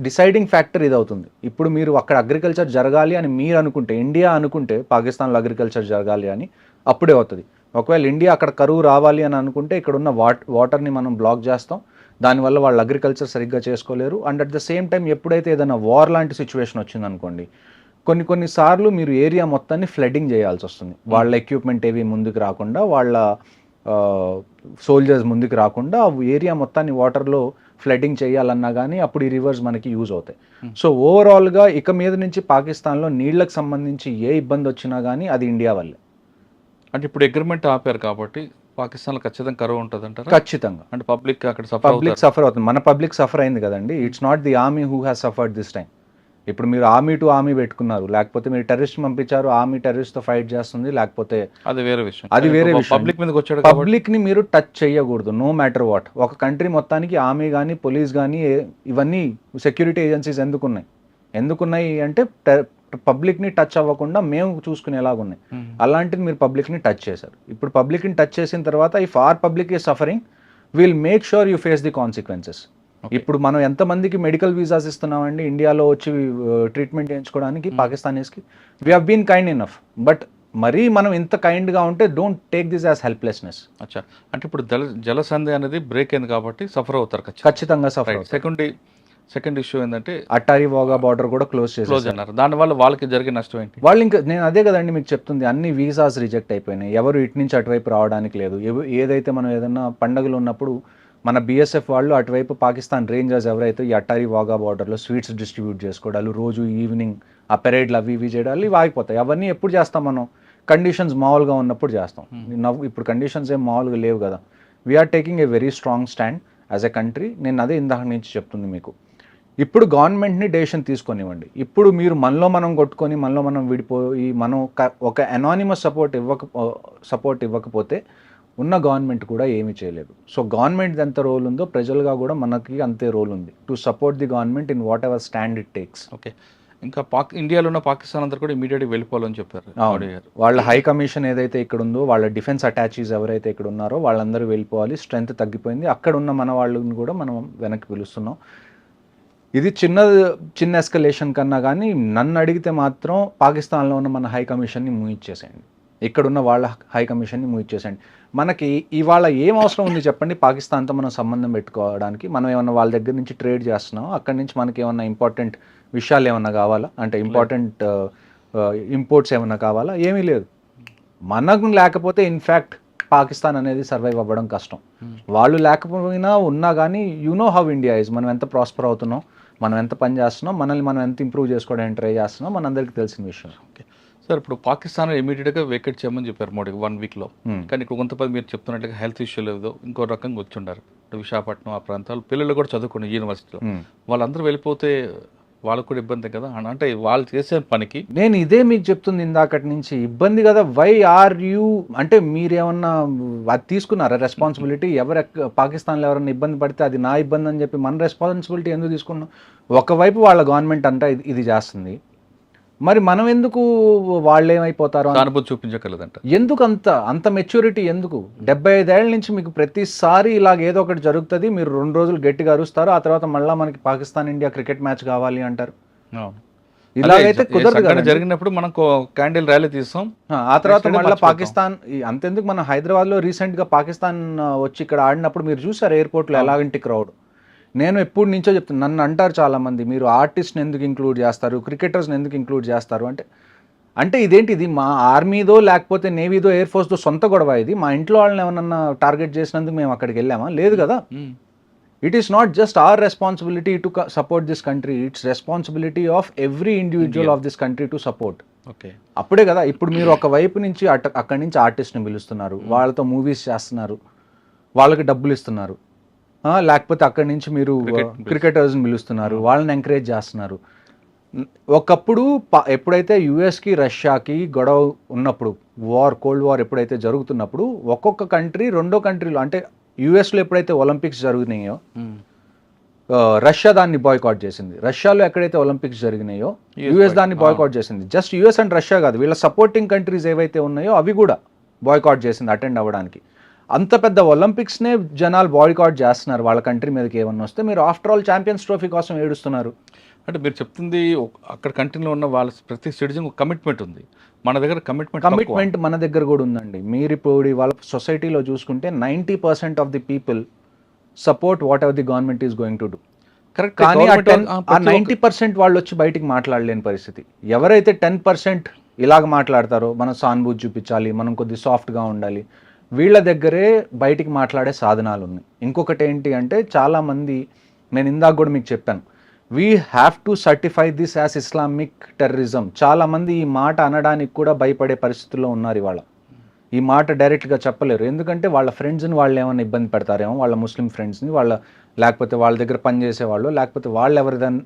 డిసైడింగ్ ఫ్యాక్టర్ ఇది అవుతుంది. ఇప్పుడు మీరు అక్కడ అగ్రికల్చర్ జరగాలి అని మీరు అనుకుంటే, ఇండియా అనుకుంటే పాకిస్తాన్లో అగ్రికల్చర్ జరగాలి అని అప్పుడే అవుతుంది. ఒకవేళ ఇండియా అక్కడ కరువు రావాలి అని అనుకుంటే ఇక్కడ ఉన్న వాటర్ని మనం బ్లాక్ చేస్తాం, దానివల్ల వాళ్ళు అగ్రికల్చర్ సరిగ్గా చేసుకోలేరు. And at the same time ఎప్పుడైతే ఏదైనా వార్ లాంటి సిచ్యువేషన్ వచ్చిందనుకోండి, కొన్నిసార్లు మీరు ఏరియా మొత్తాన్ని ఫ్లడ్డింగ్ చేయాల్సి వస్తుంది. వాళ్ళ ఎక్విప్మెంట్ ఏవి ముందుకు రాకుండా, వాళ్ళ సోల్జర్స్ ముందుకు రాకుండా ఏరియా మొత్తాన్ని వాటర్లో ఫ్లడ్డింగ్ చేయాలన్నా కానీ అప్పుడు ఈ రివర్స్ మనకి యూజ్ అవుతాయి. సో ఓవరాల్గా ఇక మీద నుంచి పాకిస్తాన్లో నీళ్లకు సంబంధించి ఏ ఇబ్బంది వచ్చినా కానీ అది ఇండియా వల్లే. అంటే ఇప్పుడు అగ్రిమెంట్ ఆపారు కాబట్టి పాకిస్తాన్లో ఖచ్చితంగా కరువు ఉంటుంది అంటారు. ఖచ్చితంగా. అంటే పబ్లిక్ అక్కడ సఫర్ అవుతుంది. మన పబ్లిక్ సఫర్ అయింది కదండి. It's not the army who has suffered this time. ఇప్పుడు మీరు ఆర్మీ టు ఆర్మీ పెట్టుకున్నారు, లేకపోతే మీరు టెర్రరిస్ట్ పంపించారు, ఆర్మీ టెర్రరిస్ట్ తో ఫైట్ చేస్తుంది, లేకపోతే అది వేరే విషయం. పబ్లిక్ మీదకి వచ్చాడు. పబ్లిక్ ని మీరు టచ్ చేయకూడదు, నో మ్యాటర్ వాట్. ఒక కంట్రీ మొత్తానికి ఆర్మీ కానీ పోలీస్ కానీ ఇవన్నీ సెక్యూరిటీ ఏజెన్సీస్ ఎందుకున్నాయి అంటే పబ్లిక్ ని టచ్ అవ్వకుండా మేము చూసుకునేలాగున్నాయి. అలాంటిది మీరు పబ్లిక్ ని టచ్ చేశారు. ఇప్పుడు పబ్లిక్ ని టచ్ చేసిన తర్వాత if our public is suffering, will make sure you face the consequences. ఇప్పుడు మనం ఎంతమందికి మెడికల్ వీసాస్ ఇస్తున్నామండి ఇండియాలో వచ్చి ట్రీట్మెంట్ చేయించుకోవడానికి పాకిస్తానీస్కి? We have been kind enough, but మరీ మనం ఇంత కైండ్గా ఉంటే don't take this as helplessness. అచ్చా, అంటే ఇప్పుడు జలసంధి అనేది బ్రేక్ అయింది కాబట్టి సఫర్ అవుతారు ఖచ్చితంగా సఫర్. సెకండ్ ఇష్యూ ఏంటంటే అట్టారీ వాగా బార్డర్ కూడా క్లోజ్ అన్నారు. దానివల్ల వాళ్ళకి జరిగే నష్టం ఏంటి? వాళ్ళు ఇంకా నేను అదే కదండి మీకు చెప్తుంది, అన్ని వీసాస్ రిజెక్ట్ అయిపోయినాయి. ఎవరు ఇటు నుంచి అటువైపు రావడానికి లేదు. ఏదైతే మనం ఏదైనా పండుగలు ఉన్నప్పుడు మన బీఎస్ఎఫ్ వాళ్ళు అటువైపు పాకిస్తాన్ రేంజర్స్ ఎవరైతే ఈ అట్టారీ వాగా బార్డర్లో స్వీట్స్ డిస్ట్రిబ్యూట్ చేసుకోవడాలు, రోజు ఈవినింగ్ ఆ పెరేడ్లు అవి ఇవి చేయడాలు ఇవి ఆగిపోతాయి. అవన్నీ ఎప్పుడు చేస్తాం మనం? కండిషన్స్ మామూలుగా ఉన్నప్పుడు చేస్తాం. ఇప్పుడు కండిషన్స్ ఏం మామూలుగా లేవు కదా. We're taking a very strong stand as a country. నేను అదే ఇందాక నుంచి చెప్తుంది మీకు. ఇప్పుడు గవర్నమెంట్ని డెసిషన్ తీసుకొనివ్వండి. ఇప్పుడు మీరు మనం కొట్టుకొని మనం విడిపోయి మనం ఒక అనానిమస్ సపోర్ట్ ఇవ్వకపోతే ఉన్న గవర్నమెంట్ కూడా ఏమీ చేయలేదు. సో గవర్నమెంట్ ఎంత రోల్ ఉందో ప్రజలుగా కూడా మనకి అంతే రోల్ ఉంది to support the government in what ever stand it takes. Okay, ఇంకా ఇండియాలో ఉన్న పాకిస్తాన్ అందరూ కూడా ఇమీడియట్గా వెళ్ళిపోవాలని చెప్పారు. వాళ్ళ హై కమిషన్ ఏదైతే ఇక్కడ ఉందో, వాళ్ళ డిఫెన్స్ అటాచీస్ ఎవరైతే ఇక్కడ ఉన్నారో వాళ్ళందరూ వెళ్ళిపోవాలి. స్ట్రెంత్ తగ్గిపోయింది. అక్కడ ఉన్న మన వాళ్ళని కూడా మనం వెనక్కి పిలుస్తున్నాం. ఇది చిన్న ఎస్కలేషన్ కన్నా కానీ నన్ను అడిగితే మాత్రం పాకిస్తాన్లో ఉన్న మన హై కమిషన్ని ముగిచ్చేసేయండి, ఇక్కడున్న వాళ్ళ హై కమిషన్ని ముగిచ్చేసేయండి. మనకి ఇవాళ ఏం అవసరం ఉంది చెప్పండి పాకిస్తాన్తో మనం సంబంధం పెట్టుకోవడానికి? మనం ఏమన్నా వాళ్ళ దగ్గర నుంచి ట్రేడ్ చేస్తున్నాం, అక్కడి నుంచి మనకి ఏమన్నా ఇంపార్టెంట్ విషయాలు ఏమన్నా కావాలా? అంటే ఇంపార్టెంట్ ఇంపోర్ట్స్ ఏమన్నా కావాలా? ఏమీ లేదు. మనకు లేకపోతే ఇన్ఫ్యాక్ట్ పాకిస్తాన్ అనేది సర్వైవ్ అవ్వడం కష్టం. వాళ్ళు లేకపోయినా ఉన్నా కానీ you know how India is. మనం ఎంత ప్రాస్పర్ అవుతున్నాం, మనం ఎంత పని చేస్తున్నాం, మనల్ని మనం ఎంత ఇంప్రూవ్ చేసుకోవడానికి ట్రై చేస్తున్నాం, మనందరికీ తెలిసిన విషయం. ఓకే సార్, ఇప్పుడు పాకిస్తాన్ ఇమీడియట్గా వేకెట్ చేయమని చెప్పారు మోడీ 1 వీక్లో. కానీ ఇక్కడ కొంతమంది మీరు చెప్తున్నట్టుగా హెల్త్ ఇష్యూ లేదు, ఇంకో రకంగా వచ్చి ఉన్నారు. విశాఖపట్నం ఆ ప్రాంతాలు పిల్లలు కూడా చదువుకున్నారు యూనివర్సిటీలో. వాళ్ళందరూ వెళ్ళిపోతే వాళ్ళకు కూడా ఇబ్బంది కదా, అంటే వాళ్ళు చేసే పనికి. నేను ఇదే మీకు చెప్తుంది ఇందాకటి నుంచి, ఇబ్బంది కదా. వై ఆర్ యూ అంటే మీరేమన్నా అది తీసుకున్నారా రెస్పాన్సిబిలిటీ? పాకిస్తాన్లో ఎవరైనా ఇబ్బంది పడితే అది నా ఇబ్బంది అని చెప్పి మన రెస్పాన్సిబిలిటీ ఎందుకు తీసుకున్నాం? ఒకవైపు వాళ్ళ గవర్నమెంట్ అంతా ఇది చేస్తుంది, మరి మనం ఎందుకు వాళ్ళు ఏమైపోతారో అనుభూతి చూపించగలదంట. ఎందుకు అంత మెచ్యూరిటీ ఎందుకు? 75 ఏళ్ళ నుంచి మీకు ప్రతిసారి ఇలాగ ఏదో ఒకటి జరుగుతుంది, మీరు 2 రోజులు గట్టిగా అరుస్తారు, ఆ తర్వాత మళ్ళీ మనకి పాకిస్తాన్ ఇండియా క్రికెట్ మ్యాచ్ కావాలి అంటారు. ఇలాగైతే కుదరదు కదా. జరిగినప్పుడు మనం క్యాండిల్ ర్యాలీ తీస్తాం, ఆ తర్వాత మళ్ళీ పాకిస్తాన్. అంతెందుకు, మన హైదరాబాద్లో రీసెంట్గా పాకిస్తాన్ వచ్చి ఇక్కడ ఆడినప్పుడు మీరు చూసారు ఎయిర్పోర్ట్లో ఎలాగంటి క్రౌడ్. నేను ఎప్పటి నుంచో చెప్తాను, నన్ను అంటారు చాలామంది, మీరు ఆర్టిస్ట్ని ఎందుకు ఇంక్లూడ్ చేస్తారు, క్రికెటర్స్ని ఎందుకు ఇంక్లూడ్ చేస్తారు అంటే ఇదేంటి, ఇది మా ఆర్మీదో లేకపోతే నేవీదో ఎయిర్ ఫోర్స్దో సొంత గొడవ ఇది? మా ఇంట్లో వాళ్ళని ఏమన్నా టార్గెట్ చేసినందుకు మేము అక్కడికి వెళ్ళామా? లేదు కదా. It is not just our responsibility to support this country, it's responsibility of every individual of this country to support. Okay, అప్పుడే కదా. ఇప్పుడు మీరు ఒక వైపు నుంచి అక్కడి నుంచి ఆర్టిస్ట్ని పిలుస్తున్నారు, వాళ్ళతో మూవీస్ చేస్తున్నారు, వాళ్ళకి డబ్బులు ఇస్తున్నారు, లేకపోతే అక్కడి నుంచి మీరు క్రికెటర్స్ని పిలుస్తున్నారు, వాళ్ళని ఎంకరేజ్ చేస్తున్నారు. ఒకప్పుడు ఎప్పుడైతే యుఎస్కి రష్యాకి గొడవ ఉన్నప్పుడు, కోల్డ్ వార్ ఎప్పుడైతే జరుగుతున్నప్పుడు, ఒక్కొక్క కంట్రీ రెండో కంట్రీలో, అంటే యుఎస్లో ఎప్పుడైతే ఒలింపిక్స్ జరిగినాయో రష్యా దాన్ని బాయ్కాట్ చేసింది, రష్యాలో ఎక్కడైతే ఒలింపిక్స్ జరిగినాయో యుఎస్ దాన్ని బాయ్కాట్ చేసింది. జస్ట్ యుఎస్ అండ్ రష్యా కాదు, వీళ్ళ సపోర్టింగ్ కంట్రీస్ ఏవైతే ఉన్నాయో అవి కూడా బాయ్కాట్ చేసింది అటెండ్ అవ్వడానికి. అంత పెద్ద ఒలింపిక్స్నే జనాలు బాయ్కాట్ చేస్తున్నారు వాళ్ళ కంట్రీ మీదకి ఏమన్నా వస్తే. మీరు ఆఫ్టర్ ఆల్ ఛాంపియన్స్ ట్రోఫీ కోసం ఏడుస్తున్నారు. అంటే మీరు చెప్తుంది అక్కడ కంట్రీలో ఉన్న వాళ్ళ ప్రతి సిటిజన్ కమిట్మెంట్ ఉంది, మన దగ్గర కమిట్మెంట్ మన దగ్గర కూడా ఉందండి. మీరు ఇప్పుడు వాళ్ళ సొసైటీలో చూసుకుంటే 90% of the people support what ever the government is going to do. Correct. కానీ ఆ 90% వాళ్ళు వచ్చి బయటికి మాట్లాడలేని పరిస్థితి. ఎవరైతే 10% ఇలాగ మాట్లాడతారో, మనం సానుభూతి చూపించాలి, మనం కొద్ది సాఫ్ట్గా ఉండాలి, వీళ్ళ దగ్గరే బయటికి మాట్లాడే సాధనాలు ఉన్నాయి. ఇంకొకటి ఏంటి అంటే, చాలామంది, నేను ఇందాక కూడా మీకు చెప్పాను, we have to certify this as Islamic terrorism. చాలామంది ఈ మాట అనడానికి కూడా భయపడే పరిస్థితుల్లో ఉన్నారు ఇవాళ. ఈ మాట డైరెక్ట్గా చెప్పలేరు, ఎందుకంటే వాళ్ళ ఫ్రెండ్స్ని వాళ్ళు ఏమైనా ఇబ్బంది పెడతారేమో, వాళ్ళ ముస్లిం ఫ్రెండ్స్ని, లేకపోతే వాళ్ళ దగ్గర పనిచేసేవాళ్ళు, లేకపోతే వాళ్ళు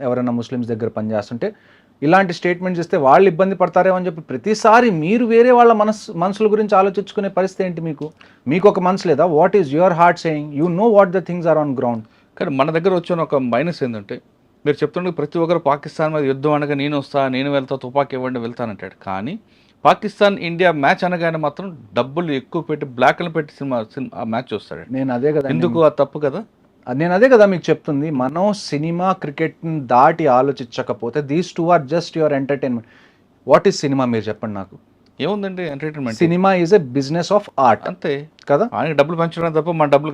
ఎవరైనా ముస్లిమ్స్ దగ్గర పనిచేస్తుంటే ఇలాంటి స్టేట్మెంట్స్ ఇస్తే వాళ్ళు ఇబ్బంది పడతారేమో అని చెప్పి ప్రతిసారి మీరు వేరే వాళ్ళ మనసుల గురించి ఆలోచించుకునే పరిస్థితి ఏంటి? మీకు ఒక మనసు లేదా? What is your heart saying? You know what the things are on ground. కానీ మన దగ్గర వచ్చిన ఒక మైనస్ ఏంటంటే, మీరు చెప్తుండే ప్రతి ఒక్కరు పాకిస్తాన్ మీద యుద్ధం అనగా నేను వెళ్తా, తుపాకీ ఇవ్వండి వెళ్తానంటాడు. కానీ పాకిస్తాన్ ఇండియా మ్యాచ్ అనగానే మాత్రం డబ్బులు ఎక్కువ పెట్టి బ్లాక్లు పెట్టి సినిమా ఆ మ్యాచ్ చూస్తాడు. నేను అదే కదా, ఎందుకు అది తప్పు కదా. నేను అదే కదా మీకు చెప్తుంది, మనం సినిమా క్రికెట్ని దాటి ఆలోచించకపోతే these two are just your entertainment. What is cinema మీరు చెప్పండి నాకు? ఏముందండి entertainment? Cinema is a business of art, అంతే కదా. ఆయనకి డబ్బులు పంచడం తప్ప మన డబ్బులు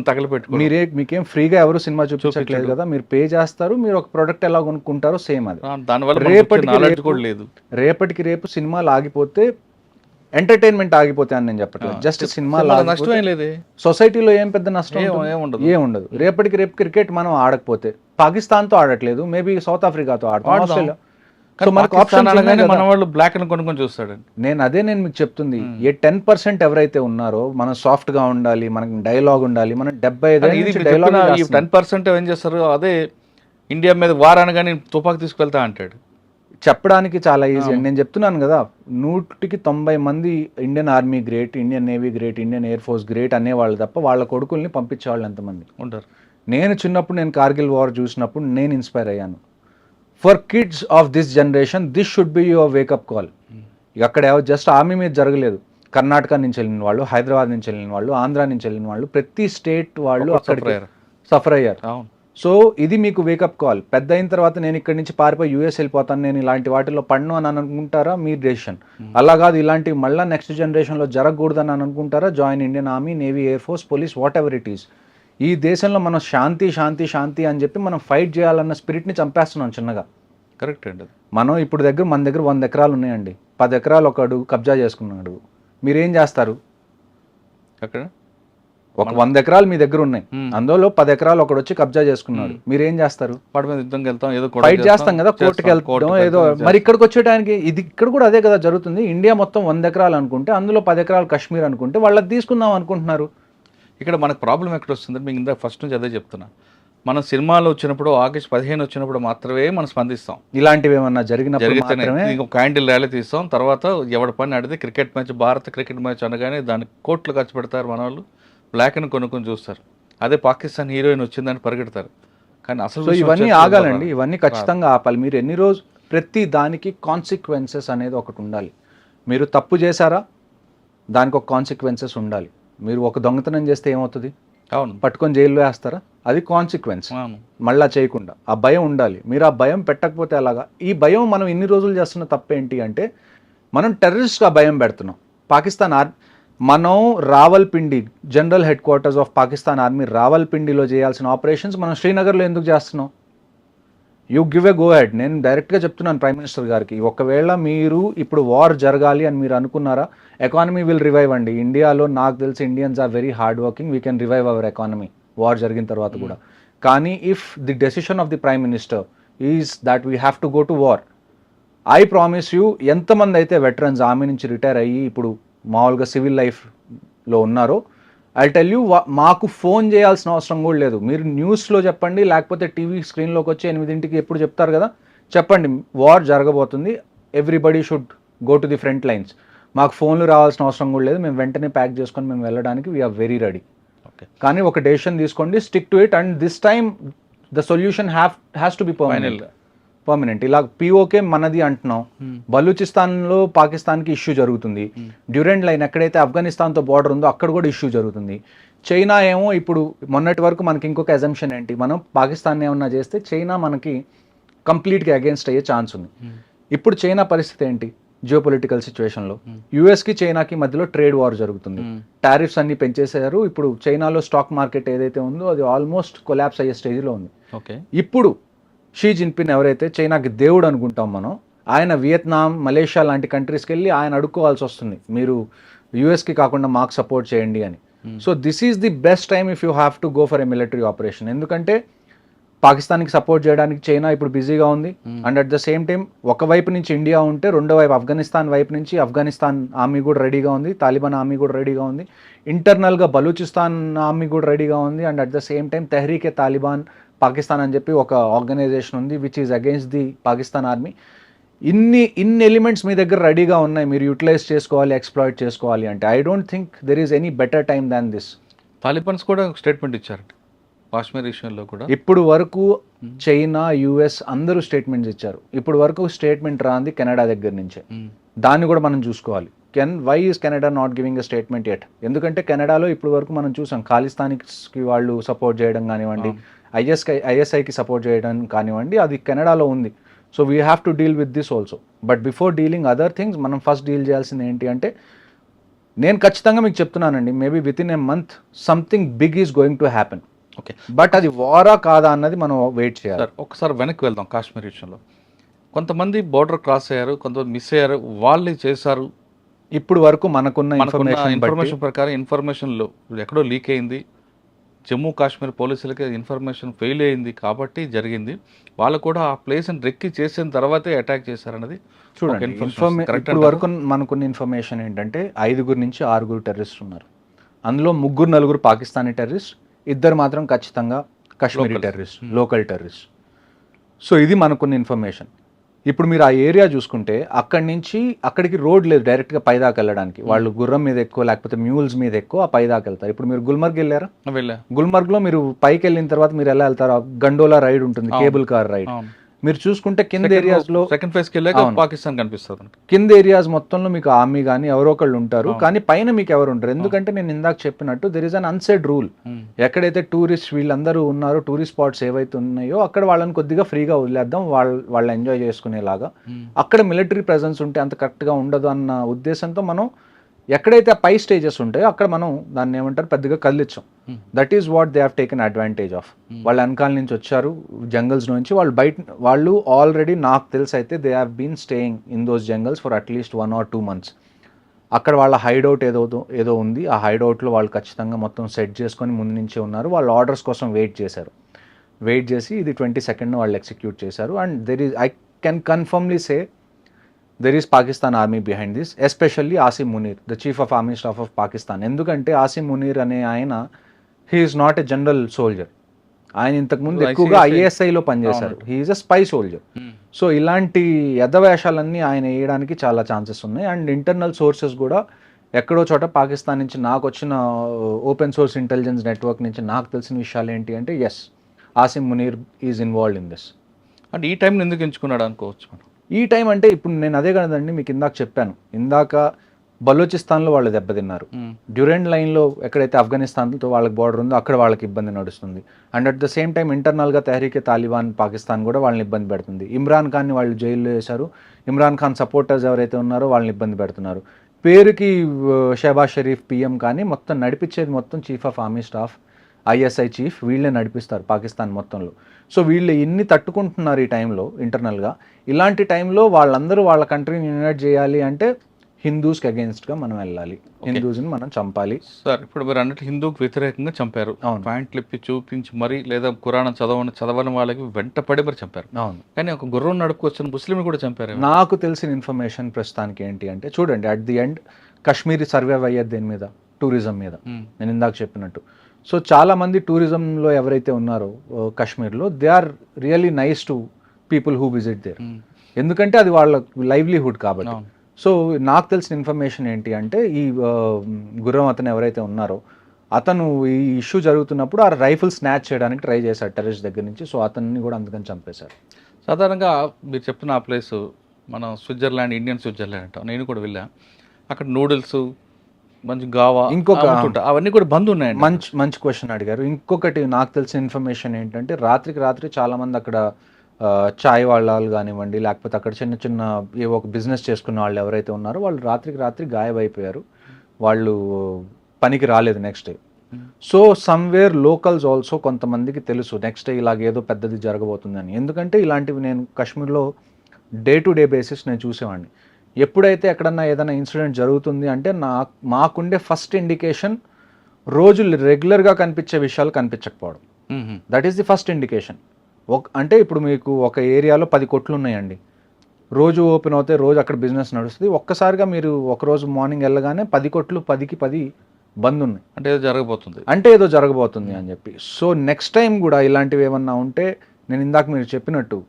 తగలపెట్టుకో. మీకేం ఫ్రీగా ఎవరు సినిమా చూపించట్లేదు కదా, మీరు పే చేస్తారు, మీరు ఒక ప్రోడక్ట్ ఎలా కొనుక్కుంటారో సేమ్ అది. దానివల్ల లేదు. రేపటికి రేపు సినిమాలు ఆగిపోతే ఎంటర్టైన్మెంట్ ఆగిపోతే అని నేను చెప్పట్లేదు, జస్ట్ సినిమా నష్టం లేదు. సొసైటీలో ఏం పెద్ద నష్టం ఏముండదు. రేపటికి రేపు క్రికెట్ మనం ఆడకపోతే, పాకిస్తాన్తో ఆడట్లేదు, మేబీ సౌత్ ఆఫ్రికాతో ఆడతాం, ఆస్ట్రేలియా. సో మనకు ఆప్షన్ మన వాళ్ళు బ్లాక్ అని కొనుక్కొని చూస్తాడు. నేను మీకు చెప్తుంది, ఏ 10% ఎవరైతే ఉన్నారో, మనం సాఫ్ట్ గా ఉండాలి, మనకి డైలాగ్ ఉండాలి, మనం 75 డైలాగ్. 10% ఏం చేస్తారు, అదే ఇండియా మీద వారానగానే తుపాకి తీసుకెళ్తా అంటాడు. చెప్పడానికి చాలా ఈజీ అండి. నేను చెప్తున్నాను కదా, 100% మంది Indian army great, Indian navy great, Indian air force great అనేవాళ్ళు తప్ప వాళ్ళ కొడుకుల్ని పంపించేవాళ్ళు ఎంతమంది ఉంటారు? నేను చిన్నప్పుడు కార్గిల్ వార్ చూసినప్పుడు నేను ఇన్స్పైర్ అయ్యాను. For kids of this generation this should be your wake up call. అక్కడ జస్ట్ ఆర్మీ మీద జరగలేదు, కర్ణాటక నుంచి వెళ్ళిన వాళ్ళు, హైదరాబాద్ నుంచి వెళ్ళిన వాళ్ళు, ఆంధ్ర నుంచి వెళ్ళిన వాళ్ళు, ప్రతి స్టేట్ వాళ్ళు అక్కడికి సఫర్ అయ్యారు. సో ఇది మీకు వేకప్ కాల్. పెద్ద అయిన తర్వాత నేను ఇక్కడి నుంచి పారిపోయి యూఎస్ వెళ్ళిపోతాను, నేను ఇలాంటి వాటిలో పడను అని అనుకుంటారా, మీ డెసిషన్. అలా కాదు, ఇలాంటివి మళ్ళీ నెక్స్ట్ జనరేషన్లో జరగకూడదని అనుకుంటారా, join Indian army, navy, air force, police, what ever it is. ఈ దేశంలో మనం శాంతి శాంతి శాంతి అని చెప్పి మనం ఫైట్ చేయాలన్న స్పిరిట్ని చంపేస్తున్నాం చిన్నగా. కరెక్ట్ అండి. మనం ఇప్పుడు మన దగ్గర 100 ఎకరాలు ఉన్నాయండి, 10 ఎకరాలు ఒకడు కబ్జా చేసుకున్నాడు, మీరేం చేస్తారు? అక్కడ ఒక 100 ఎకరాలు మీ దగ్గర ఉన్నాయి, అందులో 10 ఎకరాలు ఒకడు వచ్చి కబ్జా చేసుకున్నాడు, మీరు ఏం చేస్తారు? వాడి మీద యుద్ధంకి వెళ్తాం, ఏదో ఫైట్ చేస్తాం కదా, కోర్టుకి వెళ్తాం ఏదో. మరి ఇక్కడికి వచ్చేటానికి ఇది ఇక్కడ కూడా అదే కదా జరుగుతుంది. ఇండియా మొత్తం 100 ఎకరాలు అనుకుంటే అందులో 10 ఎకరాలు కాశ్మీర్ అనుకుంటే వాళ్ళది తీసుకుందాం అనుకుంటున్నారు. ఇక్కడ మనకు ప్రాబ్లం ఎక్కడ వస్తుంది? మీకు ఇందాక ఫస్ట్ నుంచి అదే చెప్తున్నా, మనం సినిమాలు వచ్చినప్పుడు ఆగస్ట్ 15 వచ్చినప్పుడు మాత్రమే మనం స్పందిస్తాం. ఇలాంటివి ఏమన్నా జరిగినప్పుడు జరిగితేనే మాత్రమే ఇంకొక క్యాండిల్ ర్యాలీ తీస్తాం. తర్వాత ఎవరి పని అడిగితే క్రికెట్ మ్యాచ్, భారత క్రికెట్ మ్యాచ్ అనగానే దానికి కోట్లు ఖర్చు పెడతారు మన వాళ్ళు, బ్లాక్ అని కొనుక్కొని చూస్తారు. అదే పాకిస్తాన్ హీరోయిన్ వచ్చిందని పరిగెడతారు. కానీ అసలు సో ఇవన్నీ ఆగాలండి, ఇవన్నీ ఖచ్చితంగా ఆపాలి. మీరు ఎన్ని రోజు ప్రతి దానికి కాన్సిక్వెన్సెస్ అనేది ఒకటి ఉండాలి. మీరు తప్పు చేశారా, దానికి ఒక కాన్సిక్వెన్సెస్ ఉండాలి. మీరు ఒక దొంగతనం చేస్తే ఏమవుతుంది? అవును, పట్టుకొని జైల్లో వేస్తారా? అది కాన్సిక్వెన్స్. మళ్ళా చేయకుండా ఆ భయం ఉండాలి. మీరు ఆ భయం పెట్టకపోతే అలాగా. ఈ భయం మనం ఇన్ని రోజులు చేస్తున్న తప్పేంటి అంటే, మనం టెర్రరిస్ట్గా భయం పెడుతున్నాం. పాకిస్తాన్ మనం Rawalpindi, general headquarters of Pakistan army రావల్పిండిలో చేయాల్సిన ఆపరేషన్స్ మనం శ్రీనగర్లో ఎందుకు చేస్తున్నాం? You give a go ahead. నేను డైరెక్ట్గా చెప్తున్నాను ప్రైమ్ మినిస్టర్ గారికి, ఒకవేళ మీరు ఇప్పుడు వార్ జరగాలి అని మీరు అనుకున్నారా, ఎకానమీ విల్ రివైవ్ అండి. ఇండియాలో నాకు తెలిసి Indians are very hard working, we can revive our economy war జరిగిన తర్వాత కూడా. కానీ if the decision of the prime minister is that we have to go to war, I promise you, ఎంతమంది అయితే వెటరన్స్ ఆర్మీ నుంచి retire అయ్యి ఇప్పుడు మామూలుగా సివిల్ లైఫ్లో ఉన్నారో, ఐ టెల్ యూ, మాకు ఫోన్ చేయాల్సిన అవసరం కూడా లేదు. మీరు న్యూస్లో చెప్పండి, లేకపోతే టీవీ స్క్రీన్లోకి వచ్చి 8 ఎప్పుడు చెప్తారు కదా, చెప్పండి వార్ జరగబోతుంది, everybody should go to the front lines. మాకు ఫోన్లు రావాల్సిన అవసరం కూడా లేదు, మేము వెంటనే ప్యాక్ చేసుకొని మేము వెళ్ళడానికి వీఆర్ వెరీ రెడీ. కానీ ఒక డెసిషన్ తీసుకోండి, stick to it, and this time the solution has to be permanent. ఇలా పిఓకే మనది అంటున్నాం, బలూచిస్తాన్లో పాకిస్తాన్కి ఇష్యూ జరుగుతుంది, డ్యూరెంట్ లైన్ ఎక్కడైతే ఆఫ్ఘనిస్తాన్తో బార్డర్ ఉందో అక్కడ కూడా ఇష్యూ జరుగుతుంది. చైనా ఏమో ఇప్పుడు మొన్నటి వరకు మనకి ఇంకొక అజంప్షన్ ఏంటి, మనం పాకిస్తాన్ ఏమన్నా చేస్తే చైనా మనకి కంప్లీట్గా అగేన్స్ట్ అయ్యే ఛాన్స్ ఉంది. ఇప్పుడు చైనా పరిస్థితి ఏంటి జియో పొలిటికల్ సిచ్యువేషన్లో? యూఎస్కి చైనాకి మధ్యలో ట్రేడ్ వార్ జరుగుతుంది, టారిఫ్స్ అన్ని పెంచేసారు. ఇప్పుడు చైనాలో స్టాక్ మార్కెట్ ఏదైతే ఉందో అది ఆల్మోస్ట్ కొలాప్స్ అయ్యే స్టేజ్లో ఉంది. ఇప్పుడు షీ జిన్పిన్ ఎవరైతే చైనాకి దేవుడు అనుకుంటాం మనం, ఆయన వియత్నాం, మలేషియా లాంటి కంట్రీస్కి వెళ్ళి ఆయన అడుక్కోవాల్సి వస్తుంది, మీరు యూఎస్కి కాకుండా మాకు సపోర్ట్ చేయండి అని. So this is the best time if you have to go for a military operation. ఎందుకంటే పాకిస్తాన్కి సపోర్ట్ చేయడానికి చైనా ఇప్పుడు బిజీగా ఉంది, and at the same time ఒకవైపు నుంచి ఇండియా ఉంటే రెండో వైపు ఆఫ్ఘనిస్తాన్ వైపు నుంచి ఆఫ్ఘనిస్తాన్ ఆర్మీ కూడా రెడీగా ఉంది, తాలిబాన్ ఆర్మీ కూడా రెడీగా ఉంది, ఇంటర్నల్గా బలూచిస్తాన్ ఆర్మీ కూడా రెడీగా ఉంది, and at the same time Tehreeke Taliban Pakistan అని చెప్పి ఒక ఆర్గనైజేషన్ ఉంది which is against the Pakistan army. ఇన్ని ఎలిమెంట్స్ మీ దగ్గర రెడీగా ఉన్నాయి, మీరు యూటిలైజ్ చేసుకోవాలి, ఎక్స్ప్లాయిట్ చేసుకోవాలి అంటే I don't think there is any better time than this. Talibans కూడా స్టేట్మెంట్ ఇచ్చారంట కాశ్మీర్ విషయంలో కూడా. ఇప్పుడు వరకు చైనా, యుఎస్ అందరూ స్టేట్మెంట్స్ ఇచ్చారు. ఇప్పుడు వరకు స్టేట్మెంట్ రాంది కెనడా దగ్గర నుంచే. దాన్ని కూడా మనం చూసుకోవాలి. Why is Canada not giving a statement at? ఎందుకంటే కెనడాలో ఇప్పుడు వరకు మనం చూసాం ఖాళిస్తాన్కి వాళ్ళు సపోర్ట్ చేయడం కానివ్వండి, ఐఎస్ఐకి సపోర్ట్ చేయడం కానివ్వండి, అది కెనడాలో ఉంది. So we have to deal with this also. But before dealing other things మనం ఫస్ట్ డీల్ చేయాల్సింది ఏంటి అంటే, నేను ఖచ్చితంగా మీకు చెప్తున్నానండి, maybe within a month something big is going to happen. Okay, but అది వారా కాదా అన్నది మనం వెయిట్ చేయాలి. ఒకసారి వెనక్కి వెళ్దాం. కాశ్మీర్ విషయంలో కొంతమంది బోర్డర్ క్రాస్ అయ్యారు, కొంతమంది మిస్ అయ్యారు, వాళ్ళే చేశారు. ఇప్పుడు వరకు మనకున్న ఇన్ఫర్మేషన్ ప్రకారం ఇన్ఫర్మేషన్లో ఎక్కడో లీక్ అయింది, జమ్మూ కాశ్మీర్ పోలీసులకి ఇన్ఫర్మేషన్ ఫెయిల్ అయింది కాబట్టి జరిగింది. వాళ్ళు కూడా ఆ ప్లేస్ని రెక్కి చేసిన తర్వాతే అటాక్ చేశారన్నది చూడండి. ఇప్పుడు వరకు మనకున్న ఇన్ఫర్మేషన్ ఏంటంటే 5 నుంచి 6 టెర్రరిస్ట్ ఉన్నారు. అందులో 3-4 పాకిస్తానీ టెర్రరిస్ట్, 2 మాత్రం ఖచ్చితంగా Kashmiri terrorist, local terrorist. So ఇది మనకున్న ఇన్ఫర్మేషన్. ఇప్పుడు మీరు ఆ ఏరియా చూసుకుంటే అక్కడి నుంచి అక్కడికి రోడ్ లేదు డైరెక్ట్గా పైదాకా వెళ్ళడానికి. వాళ్ళు గుర్రం మీద ఎక్కువ లేకపోతే మ్యూల్స్ మీద ఎక్కువ ఆ పైదాకా వెళ్తారు. ఇప్పుడు మీరు గుల్మర్గ్ వెళ్ళారా? గుల్మర్గ్లో మీరు పైకి వెళ్ళిన తర్వాత మీరు ఎలా వెళ్తారు? గండోలా రైడ్ ఉంటుంది, కేబుల్ కార్ రైడ్. మీరు చూసుకుంటే కింద ఏరియాస్లో సెకండ్ ఫేజ్కి వెళ్ళాక పాకిస్తాన్ కనిపిస్తుంది. కింద ఏరియాస్ మొత్తంలో మీకు ఆర్మీ కానీ ఎవరో ఒకళ్ళు ఉంటారు, కానీ పైన మీకు ఎవరు ఉంటారు. ఎందుకంటే నేను ఇందాక చెప్పినట్టు there is an unsaid rule. ఎక్కడైతే టూరిస్ట్ వీళ్ళందరూ ఉన్నారో, టూరిస్ట్ స్పాట్స్ ఏవైతే ఉన్నాయో అక్కడ వాళ్ళని కొద్దిగా ఫ్రీగా వదిలేద్దాం, వాళ్ళు ఎంజాయ్ చేసుకునేలాగా. అక్కడ మిలిటరీ ప్రెజెన్స్ ఉంటే అంత కరెక్ట్గా ఉండదు అన్న ఉద్దేశంతో మనం ఎక్కడైతే పై స్టేజెస్ ఉంటాయో అక్కడ మనం దాన్ని ఏమంటారు పెద్దగా కదిలించాం. That is what they have taken advantage of. వాళ్ళు వెనకాల నుంచి వచ్చారు, జంగల్స్ నుంచి వాళ్ళు ఆల్రెడీ నాకు తెలిసి అయితే they have been staying in those jungles for at least 1 or 2 months. అక్కడ వాళ్ళ హైడౌట్ ఏదో ఉంది. ఆ హైడౌట్లో వాళ్ళు ఖచ్చితంగా మొత్తం సెట్ చేసుకొని ముందు నుంచే ఉన్నారు. వాళ్ళు ఆర్డర్స్ కోసం వెయిట్ చేసి ఇది 22nd వాళ్ళు ఎగ్జిక్యూట్ చేశారు. And I can కన్ఫర్మ్లీ say there is Pakistan army behind this, especially Asim Munir, the chief of army staff of Pakistan. ఎందుకంటే ఆసిమ్ మునీర్ అనే ఆయన he is not a general soldier. ఆయన ఇంతకుముందు ఎక్కువగా ఐఎస్ఐలో పనిచేశారు. He is a spy soldier. So ఇలాంటి యథవేషాలన్నీ ఆయన వేయడానికి చాలా ఛాన్సెస్ ఉన్నాయి. అండ్ ఇంటర్నల్ సోర్సెస్ కూడా ఎక్కడో చోట పాకిస్తాన్ నుంచి నాకు వచ్చిన ఓపెన్ సోర్స్ ఇంటెలిజెన్స్ నెట్వర్క్ నుంచి నాకు తెలిసిన విషయాలు ఏంటి అంటే yes, Asim Munir is involved in this. అంటే ఈ టైంని ఎందుకు ఎంచుకున్నాడు అనుకోవచ్చు మనం? ఈ టైం అంటే ఇప్పుడు నేను అదే కదండి మీకు ఇందాక చెప్పాను. బలూచిస్తాన్లో వాళ్ళు దెబ్బతిన్నారు. డ్యూరెంట్ లైన్లో ఎక్కడైతే ఆఫ్ఘనిస్తాన్తో వాళ్ళకి బార్డర్ ఉందో అక్కడ వాళ్ళకి ఇబ్బంది నడుస్తుంది. And at the same time ఇంటర్నల్గా తెహ్రీకే తాలిబాన్ పాకిస్తాన్ కూడా వాళ్ళని ఇబ్బంది పెడుతుంది. ఇమ్రాన్ ఖాన్ని వాళ్ళు జైల్లో వేశారు. ఇమ్రాన్ ఖాన్ సపోర్టర్స్ ఎవరైతే ఉన్నారో వాళ్ళని ఇబ్బంది పెడుతున్నారు. పేరుకి షహబాజ్ షరీఫ్ పిఎం కానీ మొత్తం నడిపించేది మొత్తం chief of army staff, ISI chief, వీళ్ళే నడిపిస్తారు పాకిస్తాన్ మొత్తంలో. సో వీళ్ళు ఇన్ని తట్టుకుంటున్నారు ఈ టైంలో ఇంటర్నల్గా. ఇలాంటి టైంలో వాళ్ళందరూ వాళ్ళ కంట్రీని యునైట్ చేయాలి అంటే హిందూస్కి అగేన్స్ట్గా మనం వెళ్ళాలి, హిందూస్ని మనం చంపాలి. సార్ ఇప్పుడు మీరు అన్నట్టు హిందూకి వ్యతిరేకంగా చంపారు, పాయింట్లు ఇప్పి చూపించి మరి లేదా ఖురాన్ చదవని వాళ్ళకి వెంటపడి మరి చంపారు. అవును. కానీ ఒక గుర్రం నడుపుకొచ్చిన ముస్లింలు కూడా చంపారు. నాకు తెలిసిన ఇన్ఫర్మేషన్ ప్రస్తుతానికి ఏంటి అంటే చూడండి, at the end Kashmir survive అయ్యేది దేని మీద? టూరిజం మీద. నేను ఇందాక చెప్పినట్టు. సో చాలామంది టూరిజంలో ఎవరైతే ఉన్నారో కాశ్మీర్లో, they are really nice to people who visit there. ఎందుకంటే అది వాళ్ళ లైవ్లీహుడ్ కాబట్టి. సో నాకు తెలిసిన ఇన్ఫర్మేషన్ ఏంటి అంటే ఈ గుర్రం అతను ఎవరైతే ఉన్నారో అతను ఈ ఇష్యూ జరుగుతున్నప్పుడు ఆ రైఫిల్ స్నాచ్ చేయడానికి ట్రై చేశాడు టెర్రరిస్ట్ దగ్గర నుంచి. సో అతన్ని కూడా అందుకని చంపేశారు. సాధారణంగా మీరు చెప్పిన ఆ ప్లేస్ మనం స్విట్జర్లాండ్, ఇండియన్ స్విట్జర్లాండ్ అంటాం. నేను కూడా వెళ్ళా. అక్కడ నూడిల్స్, మంచి గావా, ఇంకొక అవన్నీ కూడా బంద్ ఉన్నాయండి. మంచి క్వశ్చన్ అడిగారు. ఇంకొకటి నాకు తెలిసిన ఇన్ఫర్మేషన్ ఏంటంటే రాత్రి చాలామంది అక్కడ చాయ్ వాళ్ళు కానివ్వండి, లేకపోతే అక్కడ చిన్న ఏవో ఒక బిజినెస్ చేసుకున్న వాళ్ళు ఎవరైతే ఉన్నారో వాళ్ళు రాత్రి గాయమైపోయారు. వాళ్ళు పనికి రాలేదు next day. So somewhere locals also కొంతమందికి తెలుసు నెక్స్ట్ డే ఇలాగేదో పెద్దది జరగబోతుందని. ఎందుకంటే ఇలాంటివి నేను కాశ్మీర్లో డే టు డే బేసిస్ నేను చూసేవాడిని. ఎప్పుడైతే ఎక్కడన్నా ఏదైనా ఇన్సిడెంట్ జరుగుతుంది అంటే మాకుండే ఫస్ట్ ఇండికేషన్ రోజు రెగ్యులర్గా కనిపించే విషయాలు కనిపించకపోవడం. That is the first indication. అంటే ఇప్పుడు మీకు ఒక ఏరియాలో 10 కొట్లు ఉన్నాయండి, రోజు ఓపెన్ అవుతాయి, రోజు అక్కడ బిజినెస్ నడుస్తుంది. ఒక్కసారిగా మీరు ఒకరోజు మార్నింగ్ వెళ్ళగానే 10 కొట్లు 10కి 10 బంద్ ఉన్నాయి అంటే ఏదో జరగబోతుంది అని చెప్పి. సో నెక్స్ట్ టైం కూడా ఇలాంటివి ఏమన్నా ఉంటే నేను ఇందాక మీరు చెప్పినట్టు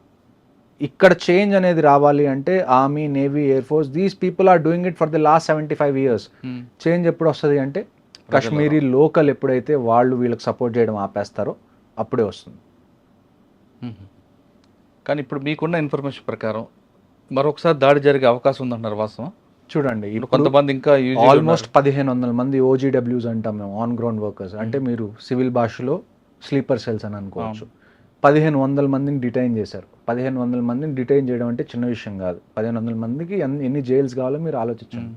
ఇక్కడ చేంజ్ అనేది రావాలి అంటే army, navy, air force, these people are doing it for the last 75 years. Change ఎప్పుడు వస్తుంది అంటే కాశ్మీరీ లోకల్ ఎప్పుడైతే వాళ్ళు వీళ్ళకి సపోర్ట్ చేయడం ఆపేస్తారో అప్పుడే వస్తుంది. కానీ ఇప్పుడు మీకున్న ఇన్ఫర్మేషన్ ప్రకారం మరొకసారి దాడి జరిగే అవకాశం ఉందంటున్నారు, వాస్తవం? చూడండి, కొంతమంది ఇంకా ఆల్మోస్ట్ 1500 మంది OGWs అంటాం మేము, ఆన్ గ్రౌండ్ వర్కర్స్. అంటే మీరు సివిల్ భాషలో స్లీపర్ సెల్స్ అని అనుకోవచ్చు. 1500 మందిని డిటైన్ చేశారు. 1500 మందిని డిటైన్ చేయడం అంటే చిన్న విషయం కాదు. 1500 మందికి ఎన్ని జైల్స్ కావాలో మీరు ఆలోచించండి.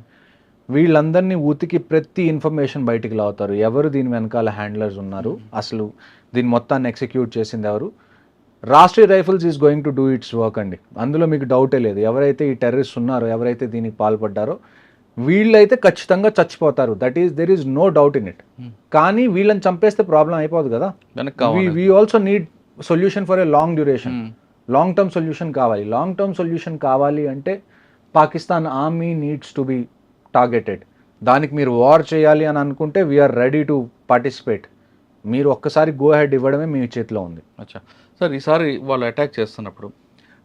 వీళ్ళందరినీ ఉతికి ప్రతి ఇన్ఫర్మేషన్ బయటికి లావుతారు. ఎవరు దీని వెనకాల హ్యాండ్లర్స్ ఉన్నారు, అసలు దీని మొత్తాన్ని ఎగ్జిక్యూట్ చేసింది ఎవరు. Rashtriya rifles is going to do it's work అండి, అందులో మీకు డౌటే లేదు. ఎవరైతే ఈ టెర్రరిస్ట్ ఉన్నారో, ఎవరైతే దీనికి పాల్పడ్డారో వీళ్ళైతే ఖచ్చితంగా చచ్చిపోతారు. There is no doubt in it. కానీ వీళ్ళని చంపేస్తే ప్రాబ్లం అయిపోదు కదా. We also need solution for a long duration. Long term solution కావాలి. లాంగ్ టర్మ్ సొల్యూషన్ కావాలి అంటే Pakistan army needs to be targeted. దానికి మీరు వార్ చేయాలి అని అనుకుంటే వీఆర్ రెడీ టు పార్టిసిపేట్. మీరు ఒక్కసారి గో హెడ్ ఇవ్వడమే మీ చేతిలో ఉంది. అచ్చా సార్, ఈసారి వాళ్ళు అటాక్ చేస్తున్నప్పుడు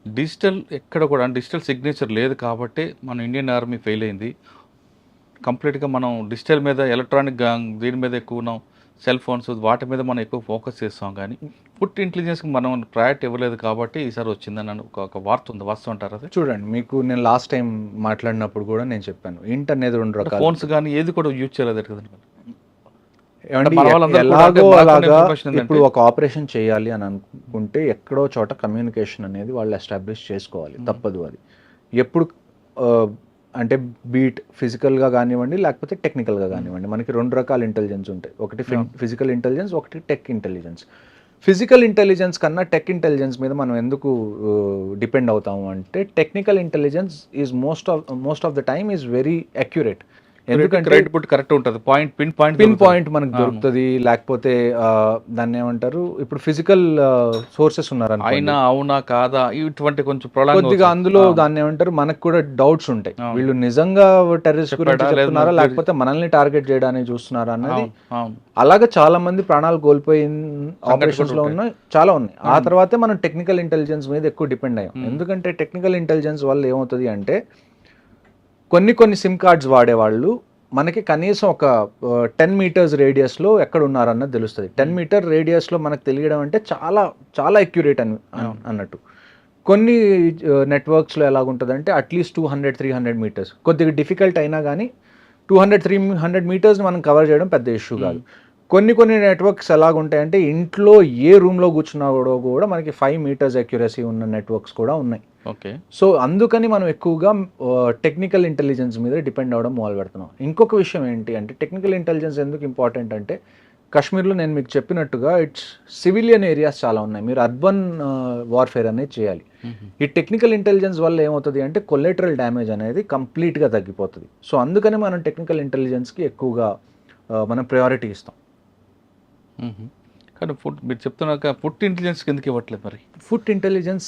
డిజిటల్ ఎక్కడ కూడా డిజిటల్ సిగ్నేచర్ లేదు కాబట్టి మన ఇండియన్ ఆర్మీ ఫెయిల్ అయింది. కంప్లీట్గా మనం డిజిటల్ మీద, ఎలక్ట్రానిక్ దీని మీద ఎక్కువ ఉన్నాం, సెల్ ఫోన్స్ వాటి మీద మనం ఎక్కువ ఫోకస్ చేస్తాం. కానీ ఫుడ్ ఇంటెలిజెన్స్కి మనం ప్రయారిటీ ఇవ్వలేదు కాబట్టి ఈసారి వచ్చిందని ఒక వార్త ఉంది, వాస్తవం అంటారు అది? చూడండి, మీకు నేను లాస్ట్ టైం మాట్లాడినప్పుడు కూడా నేను చెప్పాను, ఇంట్ అనేది 2 రకాలు. ఫోన్స్ కానీ ఏది కూడా యూజ్ చేయలేదు కదండి. ఎలాగో అలాగా ఇప్పుడు ఒక ఆపరేషన్ చేయాలి అని అనుకుంటే ఎక్కడో చోట కమ్యూనికేషన్ అనేది వాళ్ళు ఎస్టాబ్లిష్ చేసుకోవాలి, తప్పదు అది. ఎప్పుడు అంటే బీట్ ఫిజికల్గా కానివ్వండి, లేకపోతే టెక్నికల్గా కానివ్వండి, మనకి 2 రకాల ఇంటెలిజెన్స్ ఉంటాయి. ఒకటి ఫిజికల్ ఇంటెలిజెన్స్, ఒకటి టెక్ ఇంటెలిజెన్స్. ఫిజికల్ ఇంటెలిజెన్స్ కన్నా టెక్ ఇంటెలిజెన్స్ మీద మనం ఎందుకు డిపెండ్ అవుతాము అంటే technical intelligence is most of the time is very accurate. ఎందుకంటే కరెక్ట్ ఉంటుంది, పిన్ పాయింట్ మనకు దొరుకుతుంది. లేకపోతే దాన్ని ఏమంటారు, ఇప్పుడు ఫిజికల్ సోర్సెస్ ఉన్నారు అయినా అవునా కాదా ఇటువంటి కొంచెం కొద్దిగా అందులో దాన్ని ఏమంటారు, మనకు కూడా డౌట్స్ ఉంటాయి. వీళ్ళు నిజంగా టెర్రరిస్ట్ గురించి చెప్తున్నారా లేకపోతే మనల్ని టార్గెట్ చేయడానికి చూస్తున్నారా అన్నది. అలాగే చాలా మంది ప్రాణాలు కోల్పోయిన ఆపరేషన్స్ లో ఉన్నాయి, చాలా ఉన్నాయి. ఆ తర్వాతే మనం టెక్నికల్ ఇంటెలిజెన్స్ మీద ఎక్కువ డిపెండ్ అయ్యాం. ఎందుకంటే టెక్నికల్ ఇంటెలిజెన్స్ వల్ల ఏమవుతుంది అంటే, కొన్ని సిమ్ కార్డ్స్ వాడేవాళ్ళు మనకి కనీసం ఒక 10 మీటర్స్ రేడియస్లో ఎక్కడ ఉన్నారన్నది తెలుస్తుంది. 10 మీటర్ రేడియస్లో మనకు తెలియడం అంటే చాలా చాలా అక్యురేట్ అన్నట్టు. కొన్ని నెట్వర్క్స్లో ఎలాగుంటుంది అంటే అట్లీస్ట్ 200-300 మీటర్స్, కొద్దిగా డిఫికల్ట్ అయినా కానీ 200-300 మీటర్స్ మనం కవర్ చేయడం పెద్ద ఇష్యూ కాదు. కొన్ని నెట్వర్క్స్ ఎలాగుంటాయంటే ఇంట్లో ఏ రూమ్లో కూర్చున్నా కూడా మనకి 5 మీటర్స్ అక్యురసీ ఉన్న నెట్వర్క్స్ కూడా ఉన్నాయి. ఓకే. సో అందుకని మనం ఎక్కువగా టెక్నికల్ ఇంటెలిజెన్స్ మీద డిపెండ్ అవ్వడం మొదలు పెడుతున్నాం. ఇంకొక విషయం ఏంటి అంటే, టెక్నికల్ ఇంటెలిజెన్స్ ఎందుకు ఇంపార్టెంట్ అంటే, కాశ్మీర్లో నేను మీకు చెప్పినట్టుగా సివిలియన్ ఏరియాస్ చాలా ఉన్నాయి. మీరు అర్బన్ వార్ఫేర్ అనేది చేయాలి. ఈ టెక్నికల్ ఇంటెలిజెన్స్ వల్ల ఏమవుతుంది అంటే కొలెటరల్ డ్యామేజ్ అనేది కంప్లీట్గా తగ్గిపోతుంది. సో అందుకని మనం టెక్నికల్ ఇంటెలిజెన్స్కి ఎక్కువగా మనం ప్రయారిటీ ఇస్తాం. కానీ మీరు చెప్తున్నాక ఫుడ్ ఇంటెలిజెన్స్ ఎందుకు ఇవ్వట్లేదు? మరి ఫుడ్ ఇంటెలిజెన్స్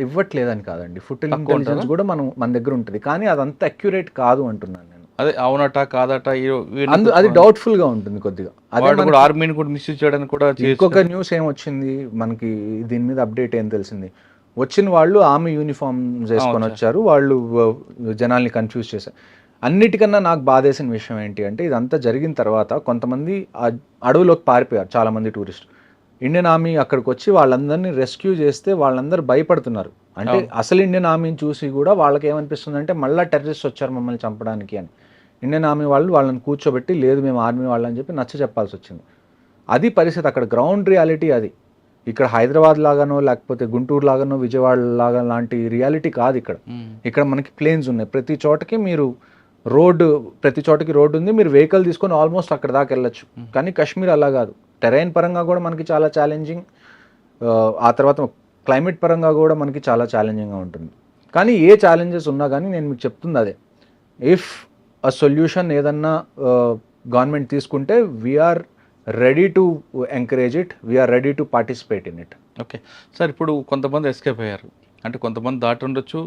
ఇవ్వట్లేదని కాదండి, ఫుడ్ ఇంటెలిజెన్స్ కూడా మన దగ్గర ఉంటుంది, కానీ అదంత అక్యురేట్ కాదు అంటున్నాను నేను. అదే అవునట కాదట అది డౌట్ఫుల్ గా ఉంటుంది కొద్దిగా. అదే ఆర్మీని కూడా మిస్యూజ్ చేయడానికి కూడా. ఇంకొక న్యూస్ ఏమొచ్చింది మనకి దీని మీద, అప్డేట్ ఏం తెలిసింది, వచ్చిన వాళ్ళు ఆర్మీ యూనిఫామ్ వేసుకొని వచ్చారు, వాళ్ళు జనాల్ని కన్ఫ్యూజ్ చేశారు. అన్నిటికన్నా నాకు బాధేసిన విషయం ఏంటి అంటే, ఇదంతా జరిగిన తర్వాత కొంతమంది అడవులోకి పారిపోయారు చాలామంది టూరిస్ట్. ఇండియన్ ఆర్మీ అక్కడికి వచ్చి వాళ్ళందరినీ రెస్క్యూ చేస్తే వాళ్ళందరూ భయపడుతున్నారు. అంటే అసలు ఇండియన్ ఆర్మీని చూసి కూడా వాళ్ళకి ఏమనిపిస్తుంది అంటే, మళ్ళీ టెర్రరిస్ట్ వచ్చారు మమ్మల్ని చంపడానికి అని. ఇండియన్ ఆర్మీ వాళ్ళని కూర్చోబెట్టి, లేదు మేము ఆర్మీ వాళ్ళని చెప్పి నచ్చ చెప్పాల్సి వచ్చింది. అది పరిస్థితి, అక్కడ గ్రౌండ్ రియాలిటీ అది. ఇక్కడ హైదరాబాద్ లాగానో లేకపోతే గుంటూరు లాగానో విజయవాడ లాగా లాంటి రియాలిటీ కాదు ఇక్కడ. ఇక్కడ మనకి ప్లేన్స్ ఉన్నాయి, ప్రతి చోటకి మీరు ప్రతి చోటకి రోడ్డు ఉంది, మీరు వెహికల్ తీసుకొని ఆల్మోస్ట్ అక్కడ దాకా వెళ్ళొచ్చు. కానీ కాశ్మీర్ అలా కాదు. టెరైన్ పరంగా కూడా మనకి చాలా ఛాలెంజింగ్, ఆ తర్వాత క్లైమేట్ పరంగా కూడా మనకి చాలా ఛాలెంజింగ్గా ఉంటుంది. కానీ ఏ ఛాలెంజెస్ ఉన్నా కానీ నేను మీకు చెప్తుంది అదే, ఇఫ్ ఆ సొల్యూషన్ ఏదన్నా గవర్నమెంట్ తీసుకుంటే we're ready to encourage it, we're ready to participate in it. Okay sir, ఇప్పుడు కొంతమంది ఎస్కేప్ అయ్యారు అంటే, కొంతమంది దాటి ఉండొచ్చు,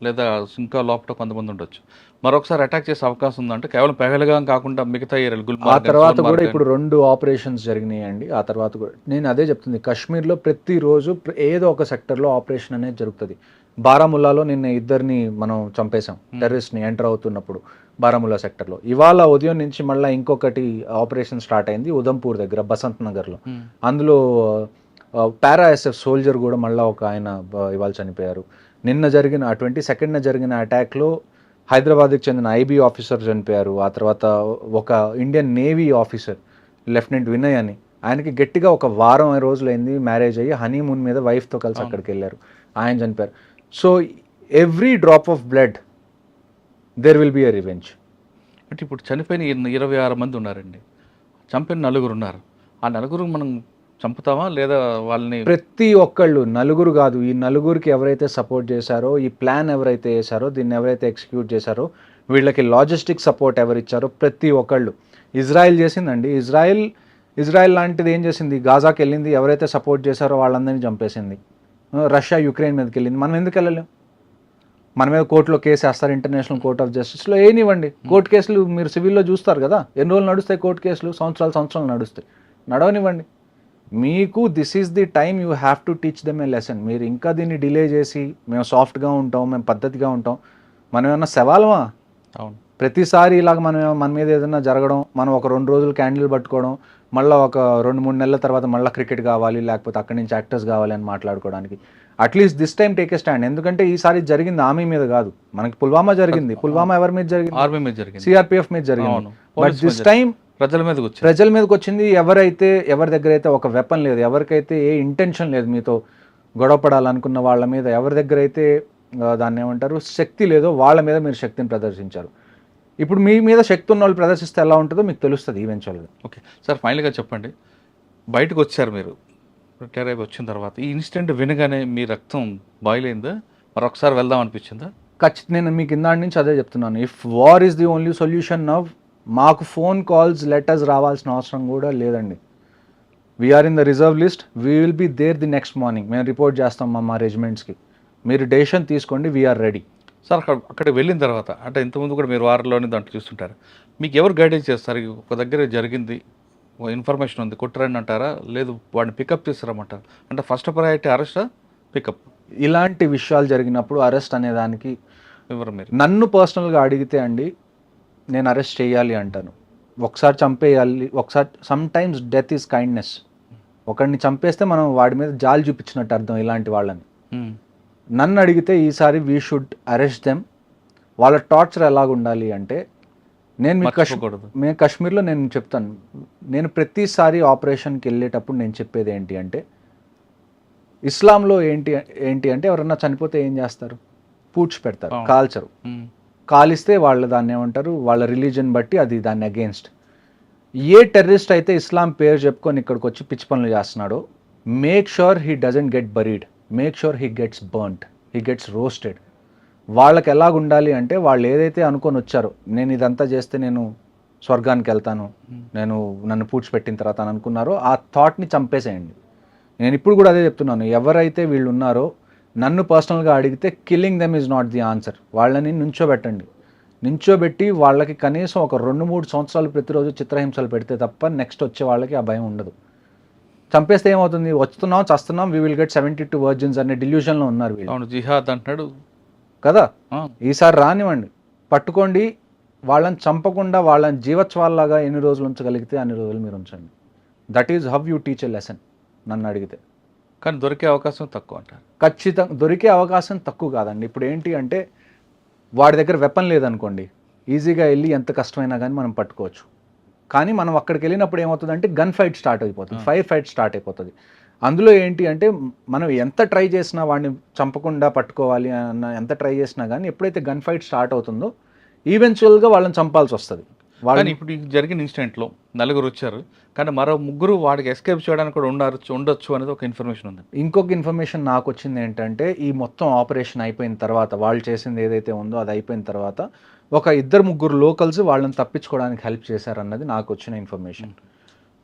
లేదా ఇంకా లోపల కొంతమంది ఉండొచ్చు. మరొకసారి అటాక్ చేసే అవకాశం ఉందంటే, కేవలం పెహల్గా కాకుండా మిగతా ఏరియాలు ఆ తర్వాత కూడా ఇప్పుడు 2 ఆపరేషన్స్ జరిగినాయండి. ఆ తర్వాత కూడా నేను అదే చెప్తుంది, కాశ్మీర్లో ప్రతిరోజు ఏదో ఒక సెక్టర్లో ఆపరేషన్ అనేది జరుగుతుంది. బారాముల్లాలో నిన్న 2 మనం చంపేశాం, టెర్రరిస్ట్ని ఎంటర్ అవుతున్నప్పుడు బారాముల్లా సెక్టర్లో. ఇవాళ ఉదయం నుంచి మళ్ళీ ఇంకొకటి ఆపరేషన్ స్టార్ట్ అయింది ఉదంపూర్ దగ్గర, బసంత్ నగర్లో. అందులో పారాఎస్ఎఫ్ సోల్జర్ కూడా మళ్ళీ ఒక ఆయన ఇవాళ చనిపోయారు. నిన్న జరిగిన 22న జరిగిన అటాక్లో హైదరాబాద్కి చెందిన ఐబీ ఆఫీసర్ చనిపోయారు. ఆ తర్వాత ఒక Indian navy officer lieutenant Vinay అని, ఆయనకి గట్టిగా ఒక వారం రోజులైంది మ్యారేజ్ అయ్యి హనీమూన్ మీద వైఫ్తో కలిసి అక్కడికి వెళ్ళారు, ఆయన చనిపోయారు. So every drop of blood there will be a revenge. అంటే ఇప్పుడు చనిపోయిన 26 మంది ఉన్నారండి, చంపిన 4 ఉన్నారు. ఆ 4 మనం చంపుతామా లేదా వాళ్ళని? ప్రతి ఒక్కళ్ళు, 4 కాదు, ఈ 4కి ఎవరైతే సపోర్ట్ చేశారో, ఈ ప్లాన్ ఎవరైతే వేశారో, దీన్ని ఎవరైతే ఎగ్జిక్యూట్ చేశారో, వీళ్ళకి లాజిస్టిక్ సపోర్ట్ ఎవరిచ్చారో ప్రతి ఒక్కళ్ళు. ఇజ్రాయెల్ చేసిందండి, ఇజ్రాయెల్ లాంటిది ఏం చేసింది, గాజాకి వెళ్ళింది, ఎవరైతే సపోర్ట్ చేశారో వాళ్ళందరినీ చంపేసింది. రష్యా యుక్రెయిన్ మీదకి వెళ్ళింది, మనం ఎందుకు వెళ్ళలేం? మన మీద కోర్టులో కేసు వేస్తారు, ఇంటర్నేషనల్ కోర్ట్ ఆఫ్ జస్టిస్లో ఏనివ్వండి. కోర్టు కేసులు మీరు సివిల్లో చూస్తారు కదా, ఎన్ని రోజులు నడుస్తాయి కోర్టు కేసులు? సంవత్సరాలు నడుస్తాయి. నడవనివ్వండి. మీకు this is the time you have to teach them A lesson. మీరు ఇంకా దీన్ని డిలే చేసి, మేము సాఫ్ట్గా ఉంటాం, మేము పద్ధతిగా ఉంటాం, మనం ఏమన్నా సవాలమా? అవును. ప్రతిసారి ఇలాగ మన మీద ఏదైనా జరగడం, మనం ఒక 2 రోజులు క్యాండిల్ పట్టుకోవడం, మళ్ళీ ఒక 2-3 నెలల తర్వాత మళ్ళీ క్రికెట్ కావాలి, లేకపోతే అక్కడి నుంచి యాక్టర్స్ కావాలి అని మాట్లాడుకోవడానికి. At least this time take a stand. ఎందుకంటే ఈసారి జరిగింది ఆర్మీ మీద కాదు, మనకి పుల్వామా జరిగింది. పుల్వామా ఎవరి మీద జరిగింది? ఆర్మీ మీద జరిగింది, సిఆర్పిఎఫ్ మీద జరిగింది. బట్ దిస్ టైం ప్రజల మీదకి వచ్చింది. ఎవరి దగ్గర అయితే ఒక వెపన్ లేదు, ఎవరికైతే ఏ ఇంటెన్షన్ లేదు మీతో గొడవ పడాలనుకున్న వాళ్ళ మీద, ఎవరి దగ్గర అయితే దాన్ని ఏమంటారు శక్తి లేదో వాళ్ళ మీద మీరు శక్తిని ప్రదర్శించారు. ఇప్పుడు మీ మీద శక్తి ఉన్న వాళ్ళు ప్రదర్శిస్తే ఎలా ఉంటుందో మీకు తెలుస్తుంది ఈవెన్చువల్గా. ఓకే సార్, ఫైనల్గా చెప్పండి, బయటకు వచ్చారు మీరు, రిటైర్ అయిపోయి వచ్చిన తర్వాత ఈ ఇన్సిడెంట్ వినగానే మీ రక్తం బాయిల్ అయిందా? మరొకసారి వెళ్దాం అనిపించిందా? నేను మీకు ఇందాటి నుంచి అదే చెప్తున్నాను, if war is the only solution now, మాకు ఫోన్ కాల్స్ లెటర్స్ రావాల్సిన అవసరం కూడా లేదండి. We're in the reserve list, we will be there the next morning. మేము రిపోర్ట్ చేస్తాం మా రెజిమెంట్స్కి, మీరు డెసిషన్ తీసుకోండి, వీఆర్ రెడీ. సార్ అక్కడికి వెళ్ళిన తర్వాత అంటే ఇంతకుముందు కూడా మీరు వారంలోనే దాంట్లో చూస్తుంటారు, మీకు ఎవరు గైడెన్స్ చేస్తారు? ఒక దగ్గర జరిగింది, ఇన్ఫర్మేషన్ ఉంది, కొట్టరండి అంటారా, లేదు వాడిని పికప్ చేస్తారమంటారు? అంటే ఫస్ట్ ప్రయారిటీ అరెస్టా పికప్? ఇలాంటి విషయాలు జరిగినప్పుడు అరెస్ట్ అనేదానికి వివరం మీరు నన్ను పర్సనల్గా అడిగితే అండి, నేను అరెస్ట్ చేయాలి అంటాను. ఒకసారి చంపేయాలి, ఒకసారి some times death is kindness. ఒకడిని చంపేస్తే మనం వాడి మీద జాలి చూపించినట్టు అర్థం ఇలాంటి వాళ్ళని. నన్ను అడిగితే ఈసారి వీ షుడ్ అరెస్ట్ దెమ్. వాళ్ళ టార్చర్ ఎలాగ ఉండాలి అంటే, నేను కాశ్మీర్లో నేను చెప్తాను, నేను ప్రతిసారి ఆపరేషన్కి వెళ్ళేటప్పుడు నేను చెప్పేది ఏంటి అంటే, ఇస్లాంలో ఏంటి అంటే ఎవరన్నా చనిపోతే ఏం చేస్తారు? పూడ్చి పెడతారు, కాల్చరు. కాలిస్తే వాళ్ళు దాన్ని ఏమంటారు, వాళ్ళ రిలీజన్ బట్టి అది దాన్ని అగేన్స్ట్. ఏ టెర్రరిస్ట్ అయితే ఇస్లాం పేరు చెప్పుకొని ఇక్కడికి వచ్చి పిచ్చి పనులు చేస్తున్నాడో, make sure he doesn't get buried, make sure he gets burnt, he gets roasted. వాళ్ళకి ఎలాగ ఉండాలి అంటే, వాళ్ళు ఏదైతే అనుకొని వచ్చారో, నేను ఇదంతా చేస్తే నేను స్వర్గానికి వెళ్తాను, నన్ను పూడ్చిపెట్టిన తర్వాత అని అనుకున్నారో, ఆ థాట్ని చంపేసేయండి. నేను ఇప్పుడు కూడా అదే చెప్తున్నాను, ఎవరైతే వీళ్ళు ఉన్నారో నన్ను పర్సనల్గా అడిగితే killing them is not the answer. వాళ్ళని నించోబెట్టి వాళ్ళకి కనీసం ఒక 2-3 సంవత్సరాలు ప్రతిరోజు చిత్రహింసలు పెడితే తప్ప నెక్స్ట్ వచ్చే వాళ్ళకి ఆ భయం ఉండదు. చంపేస్తే ఏమవుతుంది, వస్తున్నాం చస్తున్నాం, వీ విల్ గెట్ 72 వర్జిన్స్ అనే డిల్యూషన్లో ఉన్నారు వీళ్ళు. జిహాద్ అంటున్నాడు కదా. ఈసారి రానివ్వండి, పట్టుకోండి, వాళ్ళని చంపకుండా వాళ్ళని జీవత్వాల్లాగా ఎన్ని రోజులు ఉంచగలిగితే అన్ని రోజులు మీరు ఉంచండి. That is how you teach a lesson నన్ను అడిగితే. కానీ దొరికే అవకాశం తక్కువ అంటారు. ఖచ్చితంగా దొరికే అవకాశం తక్కువ కాదండి. ఇప్పుడు ఏంటి అంటే, వాడి దగ్గర వెపన్ లేదనుకోండి, ఈజీగా వెళ్ళి ఎంత కష్టమైనా కానీ మనం పట్టుకోవచ్చు. కానీ మనం అక్కడికి వెళ్ళినప్పుడు ఏమవుతుందంటే గన్ ఫైట్ స్టార్ట్ అయిపోతుంది, ఫైర్ ఫైట్ స్టార్ట్ అయిపోతుంది. అందులో ఏంటి అంటే, మనం ఎంత ట్రై చేసినా వాడిని చంపకుండా పట్టుకోవాలి అన్న ఎంత ట్రై చేసినా కానీ ఎప్పుడైతే గన్ ఫైట్ స్టార్ట్ అవుతుందో ఈవెన్చువల్గా వాళ్ళని చంపాల్సి వస్తుంది. కానీ ఇప్పుడు జరిగిన ఇన్సిడెంట్లో 4 వచ్చారు, కానీ మరో 3 వాడికి ఎస్కేప్ చేయడానికి కూడా ఉండొచ్చు అనేది ఒక ఇన్ఫర్మేషన్ ఉంది. ఇంకొక ఇన్ఫర్మేషన్ నాకు వచ్చింది ఏంటంటే, ఈ మొత్తం ఆపరేషన్ అయిపోయిన తర్వాత, వాళ్ళు చేసింది ఏదైతే ఉందో అది అయిపోయిన తర్వాత ఒక 2-3 లోకల్స్ వాళ్ళని తప్పించుకోవడానికి హెల్ప్ చేశారన్నది నాకు వచ్చిన ఇన్ఫర్మేషన్.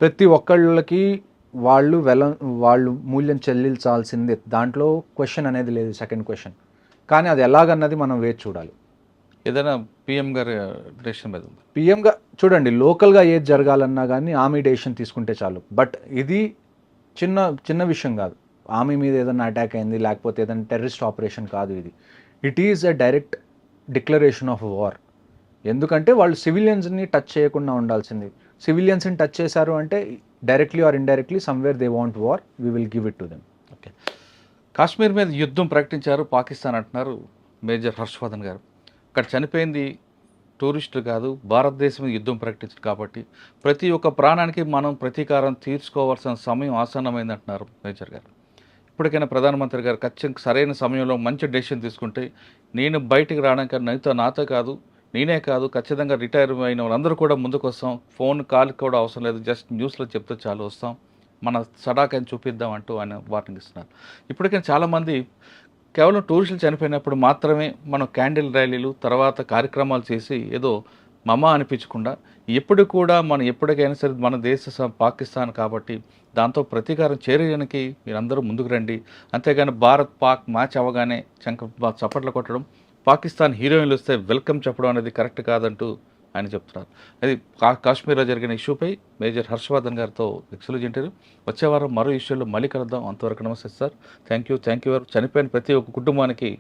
ప్రతి ఒక్కళ్ళకి వాళ్ళు మూల్యం చెల్లించాల్సిందే, దాంట్లో క్వశ్చన్ అనేది లేదు, సెకండ్ క్వశ్చన్. కానీ అది ఎలాగన్నది మనం వేచి చూడాలి. ఏదైనా పిఎం గారి డెసిషన్ మీద ఉంది. పిఎంగా చూడండి, లోకల్గా ఏది జరగాలన్నా కానీ ఆర్మీ డెసిషన్ తీసుకుంటే చాలు. బట్ ఇది చిన్న విషయం కాదు. ఆర్మీ మీద ఏదైనా అటాక్ అయింది, లేకపోతే ఏదైనా టెర్రరిస్ట్ ఆపరేషన్ కాదు ఇది. It is a direct declaration of war. ఎందుకంటే వాళ్ళు సివిలియన్స్ని టచ్ చేయకుండా ఉండాల్సింది. సివిలియన్స్ని టచ్ చేశారు అంటే directly or indirectly somewhere they want war, we will give it to them. Okay, Kashmir మీద యుద్ధం ప్రకటించారు పాకిస్తాన్ అంటున్నారు మేజర్ హర్షవర్ధన్ గారు. అక్కడ చనిపోయింది టూరిస్టులు కాదు, భారతదేశం మీద యుద్ధం ప్రకటించారు. కాబట్టి ప్రతి ఒక్క ప్రాణానికి మనం ప్రతీకారం తీర్చుకోవాల్సిన సమయం ఆసన్నమైంది అంటున్నారు మేజర్ గారు. ఇప్పటికైనా ప్రధానమంత్రి గారు ఖచ్చితంగా సరైన సమయంలో మంచి డెసిషన్ తీసుకుంటే, నేను బయటికి రావడానికి నాతో కాదు, నేనే కాదు, ఖచ్చితంగా రిటైర్ అయిన వాళ్ళందరూ కూడా ముందుకు వస్తాం. ఫోన్ కాల్ కూడా అవసరం లేదు, జస్ట్ న్యూస్లో చెప్తే చాలు, వస్తాం, మన సడాకని చూపిద్దాం అంటూ ఆయన వార్నింగ్ ఇస్తున్నారు. ఇప్పటికైనా చాలామంది కేవలం టూరిస్టులు చనిపోయినప్పుడు మాత్రమే మనం క్యాండిల్ ర్యాలీలు తర్వాత కార్యక్రమాలు చేసి ఏదో మమ అనిపించకుండా, ఎప్పుడు కూడా మనం ఎప్పటికైనా సరే మన దేశ పాకిస్తాన్ కాబట్టి దాంతో ప్రతీకారం చేరేయడానికి మీరందరూ ముందుకు రండి. అంతేగాని భారత్ పాక్ మ్యాచ్ అవ్వగానే చప్పట్లు కొట్టడం, పాకిస్తాన్ హీరోయిన్లు వస్తే వెల్కమ్ చెప్పడం అనేది కరెక్ట్ కాదంటూ ఆయన చెప్తున్నారు. అది కాశ్మీర్లో జరిగిన ఇష్యూపై మేజర్ హర్షవర్ధన్ గారితో ఎక్స్క్లూజివ్ ఇంటర్వ్యూ. వచ్చే వారం మరో ఇష్యూలో మళ్ళీ కలుద్దాం. అంతవరకు నమస్తే సార్, థ్యాంక్ యూ. చనిపోయిన ప్రతి ఒక్క కుటుంబానికి